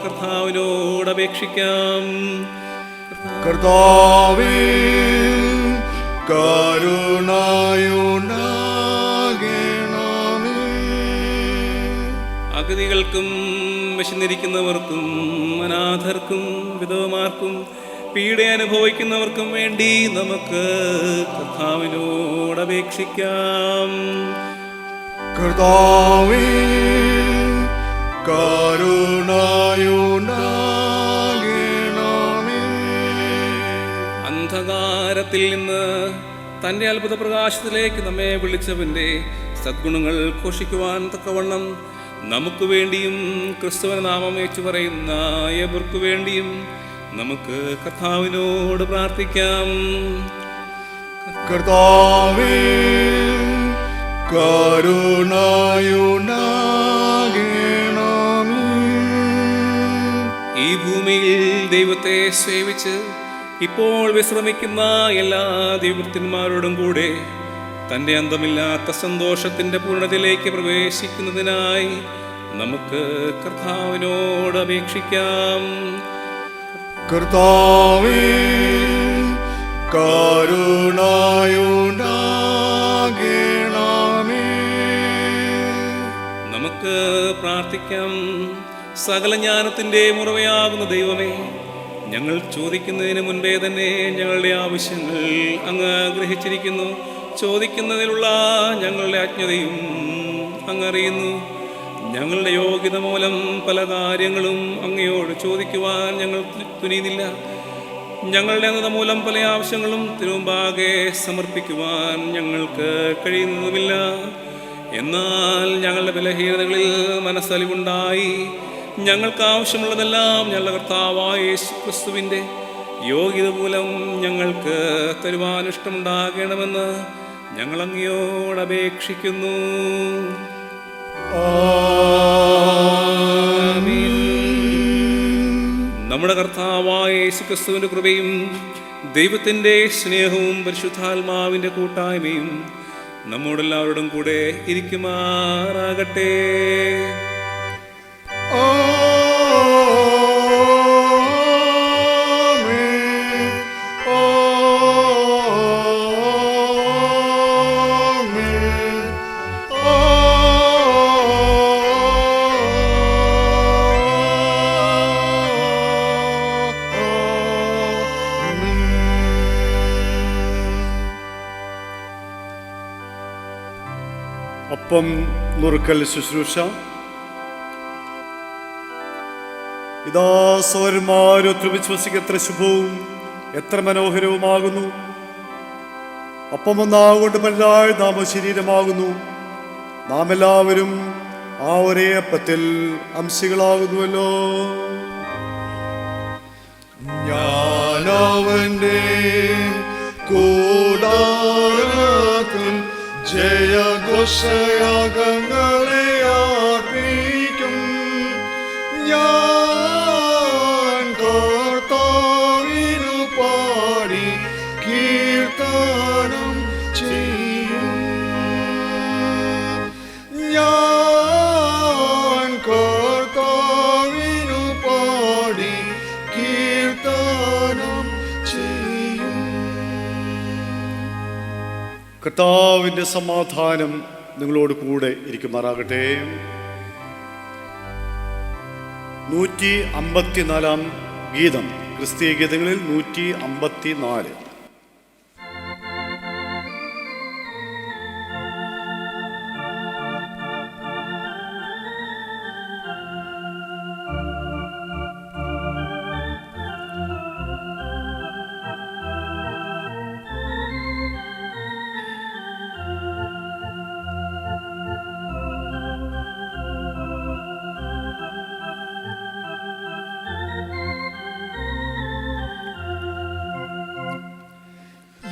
കർത്താവിനോട് അപേക്ഷിക്കാം. കർത്താവേ, കരുണയുണ്ടാകണമേ. അഗതികൾക്കും വിശന്നിരിക്കുന്നവർക്കും അനാഥർക്കും വിധവമാർക്കും പീഡ അനുഭവിക്കുന്നവർക്കും വേണ്ടി നമുക്ക് കർത്താവിനോട് അപേക്ഷിക്കാം. കർത്താവേ, കരുണയുണ്ടാകണമേ. അന്ധകാരത്തിൽ നിന്ന് തൻ്റെ അത്ഭുത പ്രകാശത്തിലേക്ക് നമ്മെ വിളിച്ചവൻ്റെ സദ്ഗുണങ്ങൾ ഘോഷിക്കുവാൻ തക്കവണ്ണം നമുക്ക് വേണ്ടിയും ക്രിസ്തുവിന്റെ നാമം ഏച്ചു പറയുന്ന ഏവർക്കു വേണ്ടിയും നമുക്ക് കർത്താവിനോട് പ്രാർത്ഥിക്കാം. കർത്താവേ, കരുണയുണ്ടാകണമേ. ഈ ഭൂമിയിൽ ദൈവത്തെ സേവിച്ച് ഇപ്പോൾ വിശ്രമിക്കുന്ന എല്ലാ ദൈവഭക്തന്മാരോടും കൂടെ തൻ്റെ അന്തമില്ലാത്ത സന്തോഷത്തിൻ്റെ പൂർണ്ണതയിലേക്ക് പ്രവേശിക്കുന്നതിനായി നമുക്ക് കർത്താവിനോട് അപേക്ഷിക്കാം. കർത്താവേ, കരുണയുണ്ടാകണമേ. നമുക്ക് പ്രാർത്ഥിക്കാം. സകല ജ്ഞാനത്തിൻ്റെ മുറവയാകുന്ന ദൈവമേ, ഞങ്ങൾ ചോദിക്കുന്നതിന് മുൻപേ തന്നെ ഞങ്ങളുടെ ആവശ്യങ്ങൾ അങ്ങ് ഗ്രഹിച്ചിരിക്കുന്നു. ചോദിക്കുന്നതിലുള്ള ഞങ്ങളുടെ അജ്ഞതയും അങ്ങറിയുന്നു. ഞങ്ങളുടെ യോഗ്യത മൂലം പല കാര്യങ്ങളും അങ്ങയോട് ചോദിക്കുവാൻ ഞങ്ങൾ തുനിയുന്നില്ല. ഞങ്ങളുടെ അന്ധത മൂലം പല ആവശ്യങ്ങളും തിരുമുമ്പാകെ സമർപ്പിക്കുവാൻ ഞങ്ങൾക്ക് കഴിയുന്നതുമില്ല. എന്നാൽ ഞങ്ങളുടെ ബലഹീനതകളിൽ മനസ്സലിവുണ്ടായി ഞങ്ങൾക്ക് ആവശ്യമുള്ളതെല്ലാം ഞങ്ങളുടെ കർത്താവായ യേശു ക്രിസ്തുവിൻ്റെ യോഗ്യത മൂലം ഞങ്ങൾക്ക് തരുവാൻ ഇഷ്ടമുണ്ടാകണമെന്ന് ഞങ്ങൾ അങ്ങയോട് അപേക്ഷിക്കുന്നു. ആമീൻ. നമ്മുടെ കർത്താവായ യേശു ക്രിസ്തുവിൻ്റെ കൃപയും ദൈവത്തിൻ്റെ സ്നേഹവും പരിശുദ്ധാത്മാവിൻ്റെ കൂട്ടായ്മയും നമ്മോടെല്ലാവരോടും കൂടെ ഇരിക്കുമാറാകട്ടെ. ആമേൻ. അപ്പം നുറുക്കൽ ശുശ്രൂഷ. ഇതാ സൗരന്മാരൊത്രുമിച്ച് വസിക്ക് എത്ര ശുഭവും എത്ര മനോഹരവുമാകുന്നു. അപ്പം ഒന്നാകൊണ്ട് പലരായി നാമ ശരീരമാകുന്നു. നാം എല്ലാവരും ആ ഒരേ അപ്പത്തിൽ അംശികളാകുന്നുവല്ലോ. ഞാനവന്റെ കൂടാരത്തിൽ ജയഘോഷയാഗങ്ങളെ അർപ്പിക്കും. ഞാൻ കർത്താവിനു പാടി കീർത്തനം ചെയ്യും. ഞാൻ കർത്താവിനു പാടി കീർത്തനം ചെയ്യും. കർത്താവിൻ്റെ സമാധാനം നിങ്ങളോട് കൂടെ ഇരിക്കുമാറാകട്ടെ. 154 ഗീതം, ക്രിസ്തീയ ഗീതങ്ങളിൽ 154.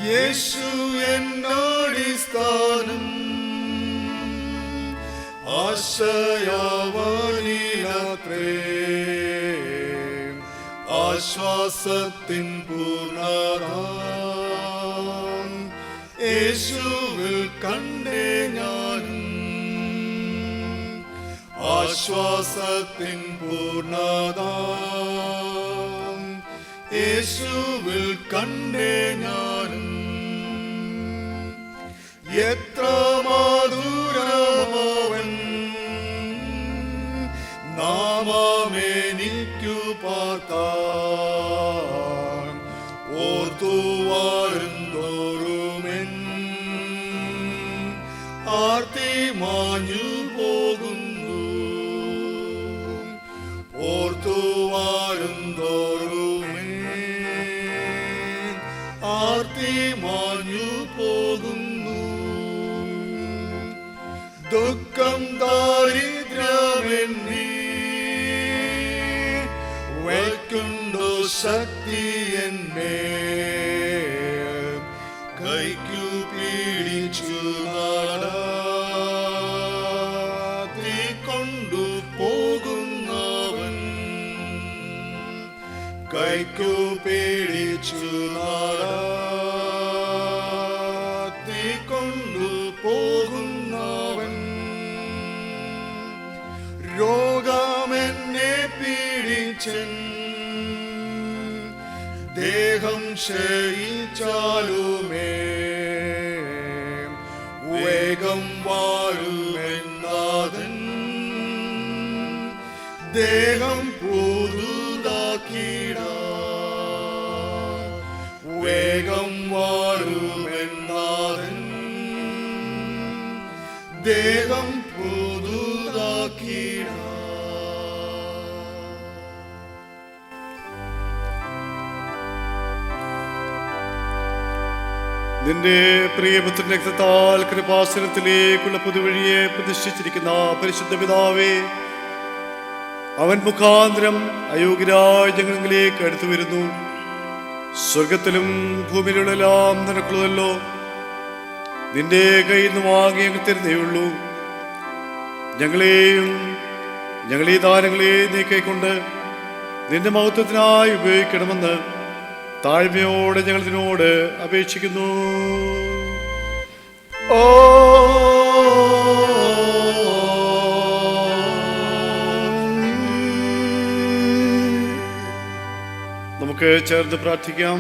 യേശു എന്നടിസ്ഥാനം ആശയാവനിലത്രേ, ആശ്വാസത്തിൻ പൂർണ്ണത യേശുവിൽ കണ്ടേ ഞാനും. ആശ്വാസത്തിൻ പൂർണ്ണത യേശുവിൽ കണ്ടേ ഞാനും. എത്ര മധുരമവൻ നാമമെനിക്കു പാർക്കാൻ, ഓർത്തു വരുന്തോറുമെൻ ആർത്തി മാഞ്ഞു പോകുന്നു. ഓർത്തു വരുന്തോറുമെൻ ആർത്തി മാഞ്ഞു പോകുന്നു. ദുഃഖം ദാരിദ്ര്യമെന്നീ വയ്ക്കുണ്ടോ ശക്തി എന്മേൽ, കൈക്കു പിടിച്ചു നടത്തിക്കൊണ്ടു പോകുന്നവൻ, കൈക്കു പിടിച്ചു നടത്തിക്കൊണ്ടു പോകുന്നവൻ. രോഗമെന്നെ പീഡിച്ചൻ ദേഹം ക്ഷയിച്ചാലുമേ, വേഗം വാഴുമെന്നാഥൻ ദേഹം പുതുതാക്കിടാൻ. വേഗം വാഴുമെന്നാഥൻ ദേഹം പുതുതാക്കിടാൻ. നിന്റെ പ്രിയപുത്രൻ രക്തത്താൽ കൃപാസനത്തിലേക്കുള്ള പുതുവഴിയെ പ്രതിഷ്ഠിച്ചിരിക്കുന്ന പരിശുദ്ധ പിതാവേ, അവൻ മുഖാന്തരം അയോഗ്യരായ ജനങ്ങളിലേക്ക് അടുത്തു വരുന്നു. സ്വർഗത്തിലും ഭൂമിയിലുള്ള എല്ലാം നിനക്കുള്ളതല്ലോ. നിന്റെ കയ്യിൽ നിന്ന് വാങ്ങി അങ്ങ് തരുന്നേയുള്ളൂ. ഞങ്ങളെയും ഞങ്ങളീ ദാനങ്ങളെയും നീ കൈക്കൊണ്ട് നിന്റെ മഹത്വത്തിനായി ഉപയോഗിക്കണമെന്ന് താഴ്മയോടെ ഞങ്ങൾ ഇതിനോട് അപേക്ഷിക്കുന്നു. നമുക്ക് ചേർന്ന് പ്രാർത്ഥിക്കാം.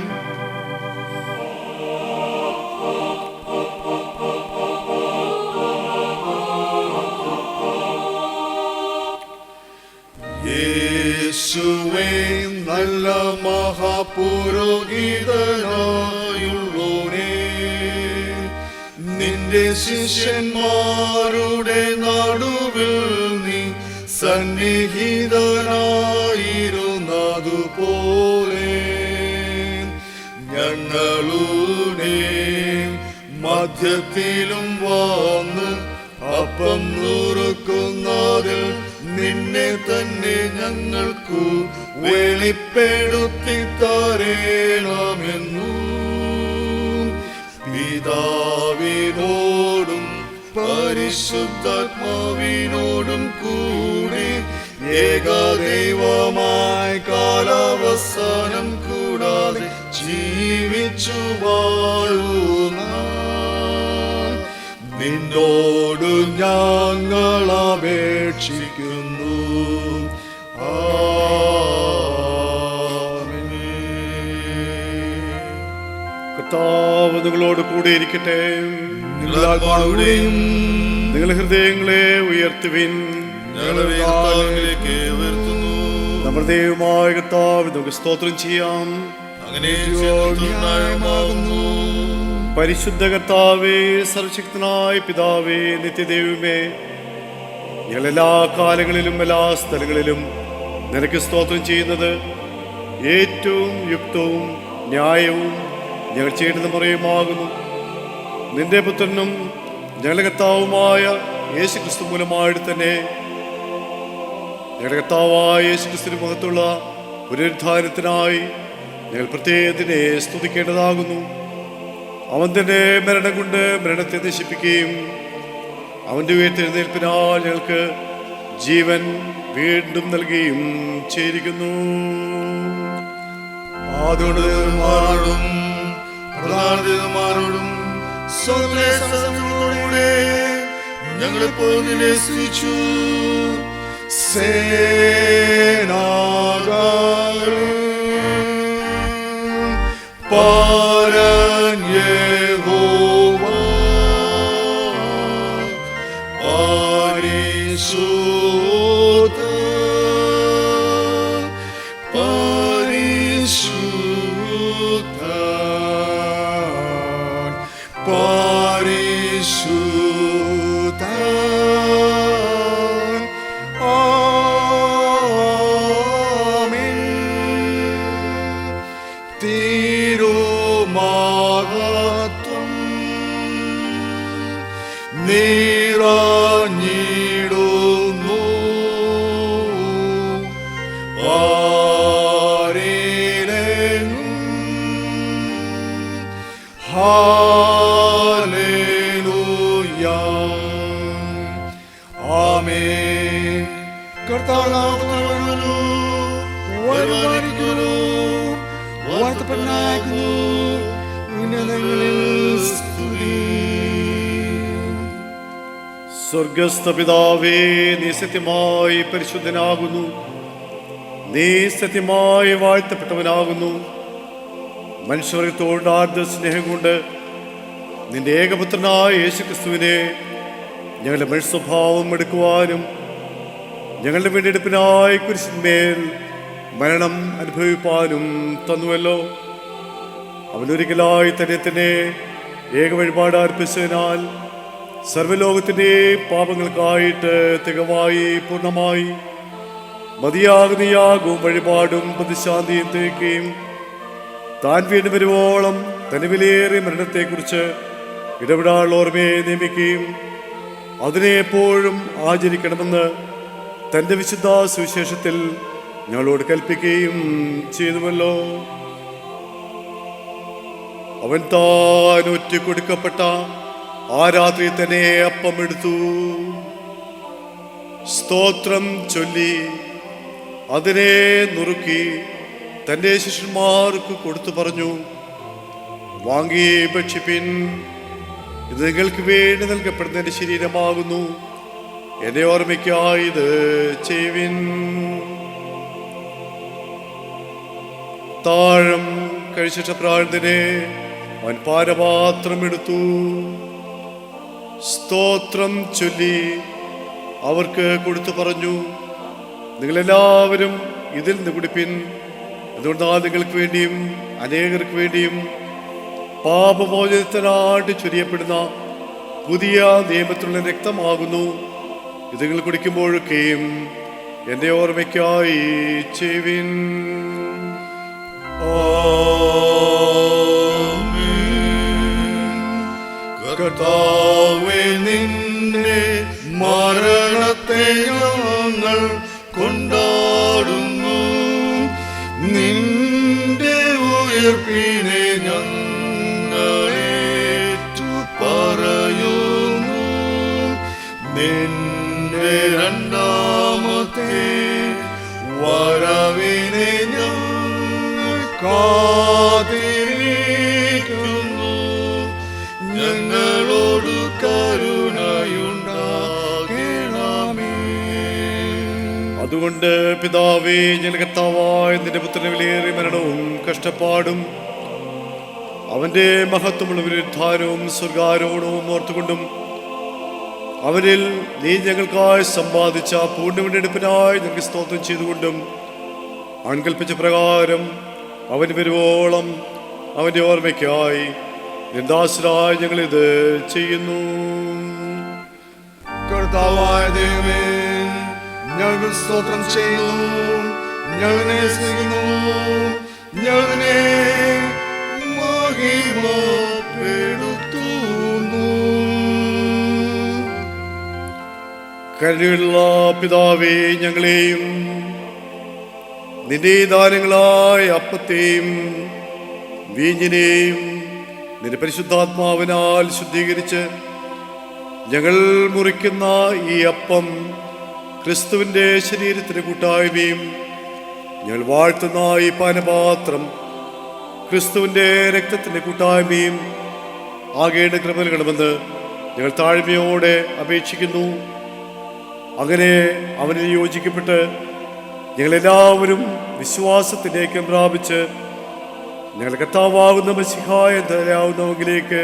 യേശുവേ നല്ല മഹാപുരോഹിതനായുള്ളോനേ, നിൻ നിന്റെ ശിഷ്യന്മാരുടെ നടുവിൽ നീ സന്നിഹിതനായിരുന്നതുപോലെ ഞങ്ങളുടെ മധ്യത്തിലും വന്ന് അപ്പം നുറുക്കുന്നതിൽ നിന്നെ തന്നെ ഞങ്ങൾക്കു വെളിപ്പെടുത്തി തരേണമെന്നു പിതാവിനോടും പരിശുദ്ധാത്മാവിനോടും കൂടി ഏകദൈവമായി കാലാവസാനം കൂടാതെ ജീവിച്ചു വാഴുന്ന നിന്നോട് ഞങ്ങൾ അപേക്ഷിക്കുന്നു. കർത്താവ് നിങ്ങളോട് കൂടെ ഇരിക്കട്ടെ. നിങ്ങളുടെ ഹൃദയങ്ങളെ ഉയർത്തുവിൻ. നമ്മുടെ ദൈവമായ കർത്താവ് നമുക്ക് സ്തോത്രം ചെയ്യാം. പരിശുദ്ധ കർത്താവേ, സർവശക്തനായ പിതാവേ, നിത്യദൈവമേ, ഞങ്ങൾ എല്ലാ കാലങ്ങളിലും എല്ലാ സ്ഥലങ്ങളിലും നിനക്ക് സ്തോത്രം ചെയ്യുന്നത് ഏറ്റവും യുക്തവും ന്യായവും ഞങ്ങൾ ചെയ്യേണ്ടത് പറയുമാകുന്നു. നിന്റെ പുത്രനും ഞങ്ങളുടെ കർത്താവുമായ യേശു ക്രിസ്തു മൂലമായിട്ട് തന്നെ ഞങ്ങളുടെ കർത്താവായ യേശു ക്രിസ്തുവിന്റെ മുഖത്തുള്ള പുനരുദ്ധാനത്തിനായി ഞങ്ങൾ പ്രത്യേകത്തിനെ സ്തുതിക്കേണ്ടതാകുന്നു. അവൻ തന്നെ മരണം കൊണ്ട് മരണത്തെ നശിപ്പിക്കുകയും അവൻ്റെ ഉയർത്തെഴുന്നേൽപ്പിനാൽ ഞങ്ങൾക്ക് ജീവൻ വീണ്ടും നൽകുകയും ചെയ്തിരിക്കുന്നു. ആദോടും പ്രധാനമാരോടും സ്വന്തോടെ ഞങ്ങളിപ്പോൾ നിന്നെ സ്തുതിച്ചു. സേനാകളെ പാരൻ യഹോവ പരിശുദ്ധ പരിശുദ്ധ പരിശുദ്ധ ആമേൻ. തിരുമഹത്വം നിറഞ്ഞിടുന്നു ആരിലെങ്ങും. ഹല്ലേലൂയ ആമേൻ. കർത്താവിനാകുന്നു വരുമാനിക്കുന്നു വാഴ്ത്തപ്പെടാകുന്നു ഉന്നതങ്ങളിൽ സ്തുതി. സ്വർഗസ്ഥ പിതാവേ, നീ സത്യമായി പരിശുദ്ധനാകുന്നു. നീ സത്യമായി വാഴ്ത്തപ്പെട്ടവനാകുന്നു. മനുഷ്യവർഗത്തോട് ആർദ്ര സ്നേഹം കൊണ്ട് നിന്റെ ഏകപുത്രനായ യേശു ക്രിസ്തുവിനെ ഞങ്ങളുടെ മനുഷ്യ സ്വഭാവം എടുക്കുവാനും ഞങ്ങളുടെ വീണ്ടെടുപ്പിനായി കുരിശിന്മേൽ മരണം അനുഭവിപ്പാനും തന്നുവല്ലോ. അവനൊരിക്കലായി തന്നെ ഏക വഴിപാട് അർപ്പിച്ചതിനാൽ സർവ്വലോകത്തിൻ്റെ പാപങ്ങൾക്കായിട്ട് തികവായി പൂർണ്ണമായി മതിയാകുന്ന യാഗവും വഴിപാടും പ്രതിശാന്തിയും തികയ്ക്കുകയും താൻ വീണ്ടും വരുവോളം തന്റെ വിലയേറിയ മരണത്തെക്കുറിച്ച് ഇടപെടാനുള്ള ഓർമ്മയെ നിയമിക്കുകയും അതിനെ എപ്പോഴും ആചരിക്കണമെന്ന് തൻ്റെ വിശുദ്ധ സുവിശേഷത്തിൽ ഞങ്ങളോട് കൽപ്പിക്കുകയും ചെയ്തുവല്ലോ. അവൻ താൻ ഒറ്റക്കൊടുക്കപ്പെട്ട ആ രാത്രി തന്നെ അപ്പം എടുത്തു, സ്തോത്രം ചൊല്ലി അതിനെ നുറുക്കി തൻ്റെ ശിഷ്യന്മാർക്ക് കൊടുത്തു പറഞ്ഞു, വാങ്ങി ഭക്ഷിപ്പിൻ, ഇത് നിങ്ങൾക്ക് വേണ്ടി നൽകപ്പെടുന്ന എൻ്റെ ശരീരമാകുന്നു, എന്നെ ഓർമ്മയ്ക്കായി ഇത് ചെയ്യുവിൻ. താഴം കഴിച്ചിട്ട പ്രാർത്ഥനെ അവൻ പാനപാത്രം എടുത്തു, സ്തോത്രം ചൊല്ലി അവർക്ക് കൊടുത്തു പറഞ്ഞു, നിങ്ങളെല്ലാവരും ഇതിൽ നിന്ന് കുടിപ്പിൻ, അതുകൊണ്ടാൽ നിങ്ങൾക്ക് വേണ്ടിയും അനേകർക്ക് വേണ്ടിയും പാപമോചനത്തിനായിട്ട് ചൊരിയപ്പെടുന്ന പുതിയ നിയമത്തിലുള്ള രക്തമാകുന്നു. ഇത് നിങ്ങൾ കുടിക്കുമ്പോഴൊക്കെയും എൻ്റെ ഓർമ്മയ്ക്കായി ചെയ്യുവിൻ. കർത്താവേ, നിന്റെ മരണത്തെ ഞങ്ങൾ കൊണ്ടാടുന്നു, നിന്റെ ഉയർപ്പിനെ ഞങ്ങളേറ്റു പറയുന്നു. നിന്റെ രണ്ടാമത്തെ വരവിനെ ഞങ്ങൾ കാത്തിരിക്കുന്നു. ഞങ്ങളോട് കരുണയുണ്ടാകണമേ. അതുകൊണ്ട് പിതാവേ, ഞങ്ങളുടെ കർത്താവായ നിന്റെ പുത്രന്റെ വിലയേറിയ മരണവും കഷ്ടപ്പാടും അവന്റെ മഹത്വമുള്ള പുനരുദ്ധാനവും സ്വർഗാരോഹണവും ഓർത്തുകൊണ്ടും അവരിൽ നീ ഞങ്ങൾക്കായി സമ്പാദിച്ച പൂർണ്ണവീണ്ടെടുപ്പിനായി ഞങ്ങൾക്ക് സ്തോത്രം ചെയ്തുകൊണ്ടും അൺകൽപ്പിച്ച പ്രകാരം അവൻ വരുവോളം അവന്റെ ഓർമ്മയ്ക്കായി ദാസരായി ഞങ്ങളിത് ചെയ്യുന്നു. കർത്താവായ ദൈവമേ, ഞങ്ങൾ സ്തോത്രം ചെയ്യുന്നു, ഞങ്ങളെ സ്നേഹിക്കുന്നു, ഞങ്ങളെ മഹിമപ്പെടുത്തുന്നു. കരുണയുള്ള പിതാവേ, ഞങ്ങളെയും നിന്റെ ദാനങ്ങളായ അപ്പത്തെയും വീഞ്ഞിനെയും നിന്റെ പരിശുദ്ധാത്മാവിനാൽ ശുദ്ധീകരിച്ച് ഞങ്ങൾ മുറിക്കുന്ന ഈ അപ്പം ക്രിസ്തുവിൻ്റെ ശരീരത്തിന് കൂട്ടായ്മയും ഞങ്ങൾ വാഴ്ത്തുന്ന ഈ പാനപാത്രം ക്രിസ്തുവിൻ്റെ രക്തത്തിൻ്റെ കൂട്ടായ്മയും ആകേണ്ട കൃപ നൽകണമെന്ന് ഞങ്ങൾ താഴ്മയോടെ അപേക്ഷിക്കുന്നു. അങ്ങനെ അവനിൽ യോജിക്കപ്പെട്ട് ഞങ്ങളെല്ലാവരും വിശ്വാസത്തിൻ്റെ ഐക്യം പ്രാപിച്ച് ഞങ്ങളുടെ കർത്താവാകുന്ന മശിഹായ ധരാവുന്നവങ്കിലേക്ക്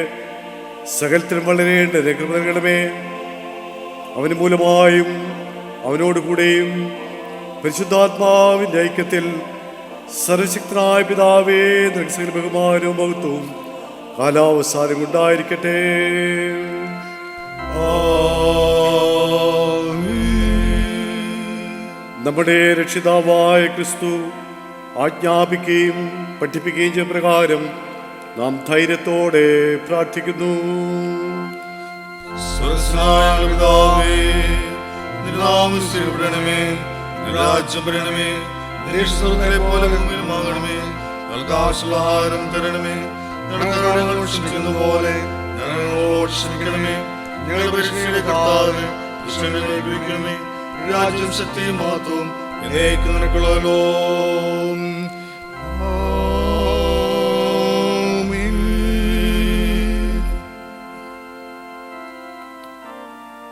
സകലത്തിനും വളരേണ്ട കൃപ നൽകണമേ. അവന് മൂലമായും അവനോടുകൂടെയും പരിശുദ്ധാത്മാവിൻ്റെ ഐക്യത്തിൽ സർവശക്തനായ പിതാവേ, നിനക്ക് സകല ബഹുമാനവും മഹത്വവും കാലാവസാനം ഉണ്ടായിരിക്കട്ടെ. നമ്മുടെ രക്ഷിതാവായ ക്രിസ്തു ആജ്ഞാപിക്കുകയും പഠിപ്പിക്കുകയും ചെയ്ത പ്രകാരം നാം ധൈര്യത്തോടെ പ്രാർത്ഥിക്കുന്നു. രാജ്യം വരണമേ, പോലെ ഭൂമിയിലുമാകണമേ. ആഹാരം തരണമേ, ഞങ്ങൾ ക്ഷമിക്കുന്ന പോലെ ഞങ്ങളോട് ക്ഷമിക്കണമേ. ഞങ്ങളുടെ പരീക്ഷയുടെ കർത്താവേ, ഉപയോഗിക്കണമേ. രാജ്യം ശക്തിയും മഹത്വവും എന്നേക്കും നിനക്കുള്ളല്ലോ.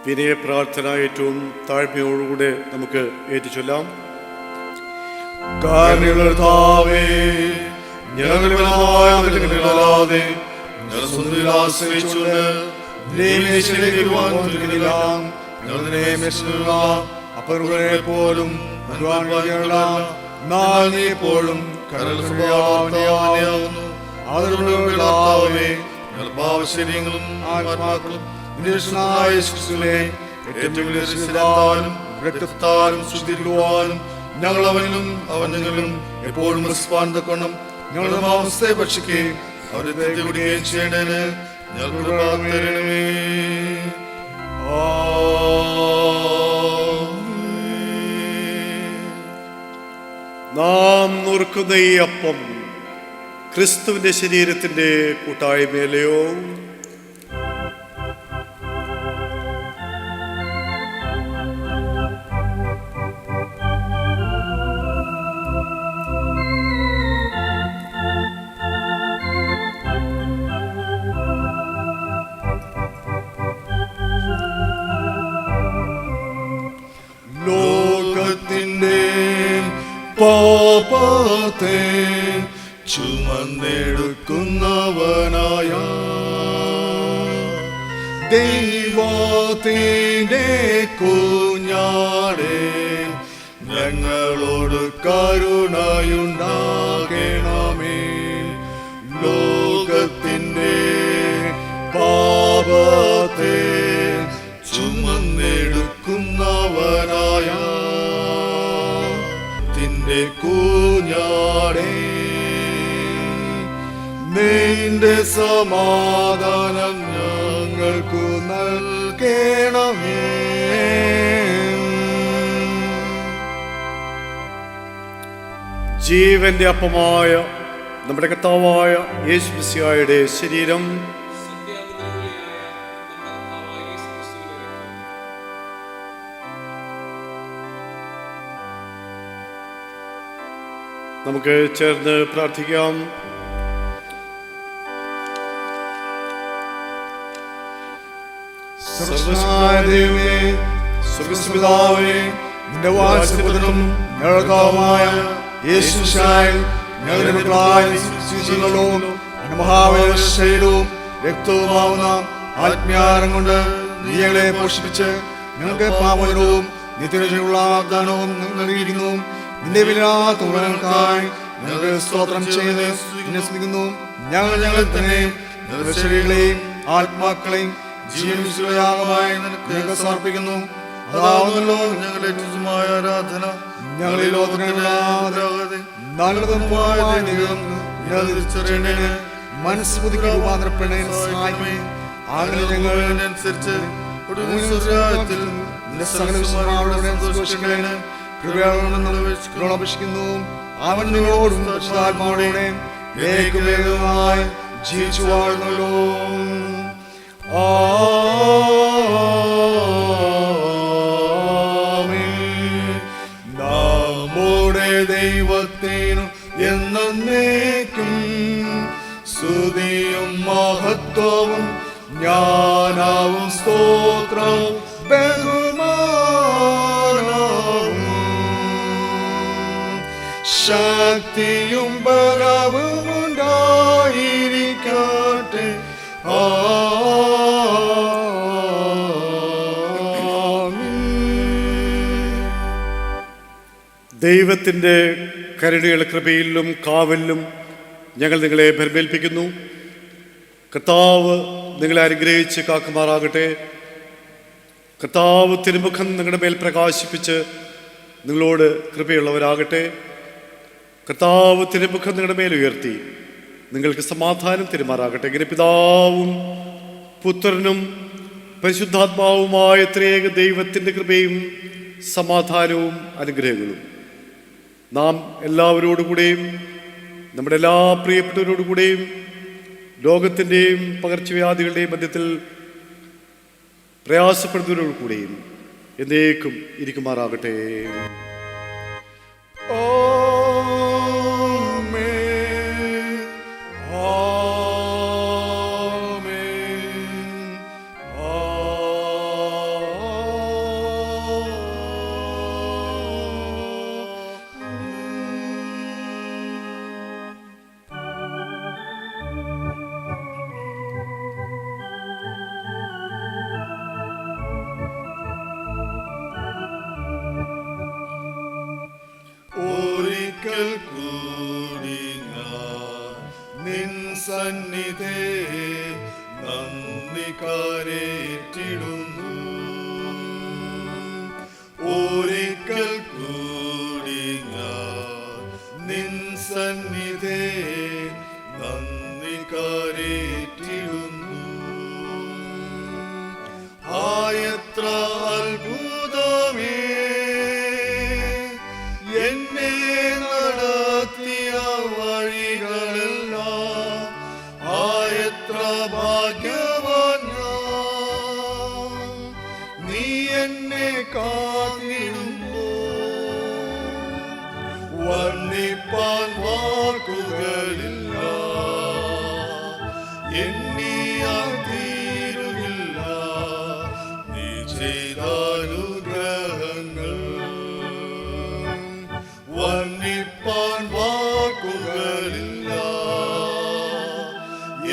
വിനയ പ്രാർത്ഥന ഏറ്റവും താഴ്മയോടുകൂടെ നമുക്ക് ഏറ്റുചൊല്ലാം. കാരുണ്യകർത്താവേ, ഞങ്ങളല്ലാതെ ആശ്രയിച്ചുകൊണ്ട് അപ്പറുകളെ പോലും എപ്പോഴും കരൾ സ്വഭാവമാകുന്നു. ആദരവുള്ളവേ, ഭാവശരീരങ്ങളും ആത്മാക്കളും രക്തത്താലും ശുദ്ധീകരിക്കുവാനും ഞങ്ങൾ അവനിലും അവൻ ഞങ്ങളിലും എപ്പോഴും തക്കണം. ഞങ്ങളുടെ മാംസത്തെ ഭക്ഷിക്കുകയും അവരെ തെറ്റുകയും ചെയ്യേണ്ടതിന് ഞങ്ങളുടെ തരണമേ. നാം നുറുക്കുന്ന ഈ അപ്പം ക്രിസ്തുവിന്റെ ശരീരത്തിന്റെ കൂട്ടായ്മയിലെയോ പാപത്തെ ചുമന്നെടുക്കുന്നവനായ ദൈവത്തിന്റെ കുഞ്ഞാടേ, ഞങ്ങളോട് കരുണയുണ്ടാകണമേ. ലോകത്തിന്റെ പാപത്തെ സമാധാനം ഞങ്ങൾക്കു നൽകണമേ. ജീവന്റെ അപ്പമായ നമ്മുടെ കർത്താവായ യേശു മിശിഹായുടെ ശരീരം, നമുക്ക് ചേർന്ന് പ്രാർത്ഥിക്കാം. സർവ്വശക്തനായ ദൈവമേ, സ്വർഗ്ഗസ്ഥപിതാവേ, നിന്റെ വാത്സല്യപുത്രനും ഞങ്ങൾക്കുമായ യേശു മിശിഹായിൽ ഞങ്ങളുടെ മക്കളായ ശിശുക്കളോ മഹാവേദ ശരീരവും രക്തവുമാവുന്ന ആത്മീയാരം കൊണ്ട് നീ ഞങ്ങളെ പോഷിപ്പിച്ച് ഞങ്ങൾക്ക് പാപനവും നിത്യരക്ഷയുള്ള വാഗ്ദാനവും നൽകിയിരിക്കുന്നു. നിന്റെ വിലാത്ത ഉപകരണങ്ങൾക്കായി ഞങ്ങൾക്ക് സ്തോത്രം ചെയ്ത് നിന്നെ സ്തുതിക്കുന്നു. ഞങ്ങൾ തന്നെ ഞങ്ങളുടെ ശരീരങ്ങളെയും ആത്മാക്കളെയും ജീവനുയാഗമായി ഞങ്ങൾക്ക് സമർപ്പിക്കുന്നു. അതാവുന്നല്ലോ ഞങ്ങളുടെ ഏറ്റവുമായ ആരാധന. ഞങ്ങളെ മനസ്സ് പുതുക്കി രൂപാന്തരപ്പെടാൻ സഹായിക്കണേ. അങ്ങനെ ഞങ്ങളനുസരിച്ച് അപേക്ഷിക്കുന്നു. അവൻ നിങ്ങളോടും പരിശുദ്ധാത്മാവോടെ വേഗമായി ജീവിച്ചു വാഴുന്നല്ലോ. നമ്മുടെ ദൈവത്തിനു എന്നേക്കും സ്തുതിയും മഹത്വവും ജ്ഞാനവും സ്തോത്രവും ബഹുമാനവും ശക്തിയും ബലവും ഉണ്ടായിരിക്കട്ടെ. ദൈവത്തിൻ്റെ കരുണയുള്ള കൃപയിലും കാവലിലും ഞങ്ങൾ നിങ്ങളെ ഭരമേൽപ്പിക്കുന്നു. കർത്താവ് നിങ്ങളെ അനുഗ്രഹിച്ച് കാക്കുമാറാകട്ടെ. കർത്താവ് തിരുമുഖം നിങ്ങളുടെ മേൽ പ്രകാശിപ്പിച്ച് നിങ്ങളോട് കൃപയുള്ളവരാകട്ടെ. കർത്താവ് തിരുമുഖം നിങ്ങളുടെ മേൽ ഉയർത്തി നിങ്ങൾക്ക് സമാധാനം തിരുമാറാകട്ടെ. ഇങ്ങനെ പിതാവും പുത്രനും പരിശുദ്ധാത്മാവുമായ ത്രിയേക ദൈവത്തിൻ്റെ കൃപയും സമാധാനവും അനുഗ്രഹങ്ങളും നാം എല്ലാവരോടുകൂടെയും നമ്മുടെ എല്ലാ പ്രിയപ്പെട്ടവരോടുകൂടെയും ലോകത്തിൻ്റെയും പകർച്ചവ്യാധികളുടെയും മധ്യത്തിൽ പ്രയാസപ്പെടുന്നവരോടുകൂടെയും എന്നേക്കും ഇരിക്കുമാറാകട്ടെ. സന്നിധേ നന്ദി കരേറ്റിടുന്നു. ഒരിക്കൽ കൂടി ഞാൻ നിൻ സന്നിധേ നന്ദി കരേറ്റിടുന്നു. ആയത്ര അത്ഭുതമേ എന്നെ നടത്തിയ വഴികളെല്ലാം ഭാഗ്യവാൻ നീ എന്നെ കാത്തിടുമ്പോൾ വർണ്ണിപ്പാൻ വാക്കുകളില്ല, എണ്ണിയാൽ തീരുകില്ല നീ ചെയ്ത അനുഗ്രഹങ്ങൾ. വർണ്ണിപ്പാൻ വാക്കുകളില്ല,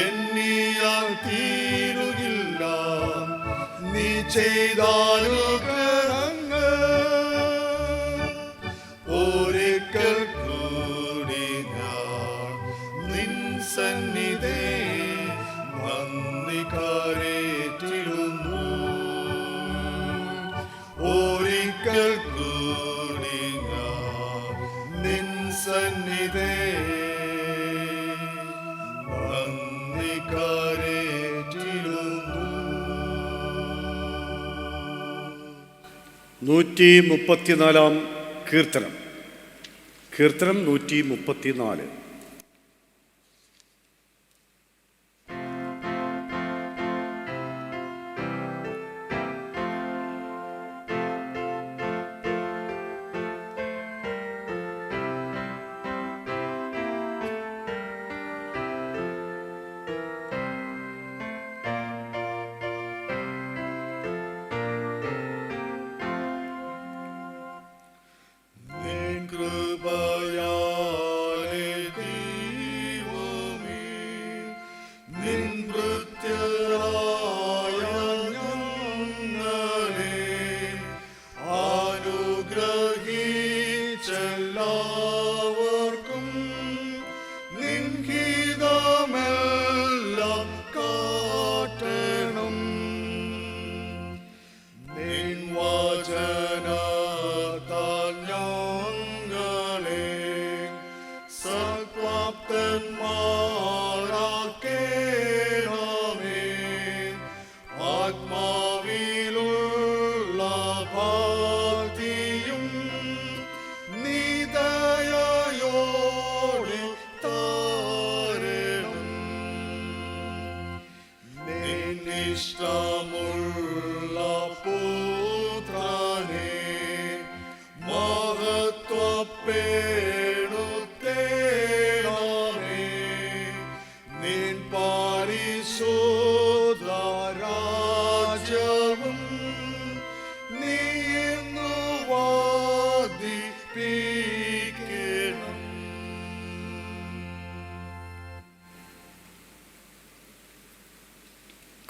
എണ്ണിയാൽ തീരുകില്ല നീ ചെയ്ത അനുഗ്രഹങ്ങൾ. ഒരിക്കൽ കൂടി ഞാൻ നിൻ സന്നിധേ നന്ദി കരേറ്റിടുന്നു. ഒരിക്കൽ കൂടി ഞാൻ നിൻ സന്നിധേ നന്ദി 134 കീർത്തനം. കീർത്തനം 134.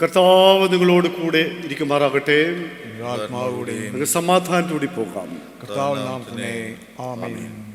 കർത്താവ് നിങ്ങളോട് കൂടെ ഇരിക്കുമാറാകട്ടെ. ആത്മാവോടെ നമുക്ക് സമാധാനത്തോടെ പോകാം. കർത്താവിന്റെ നാമത്തിൽ ആമേൻ.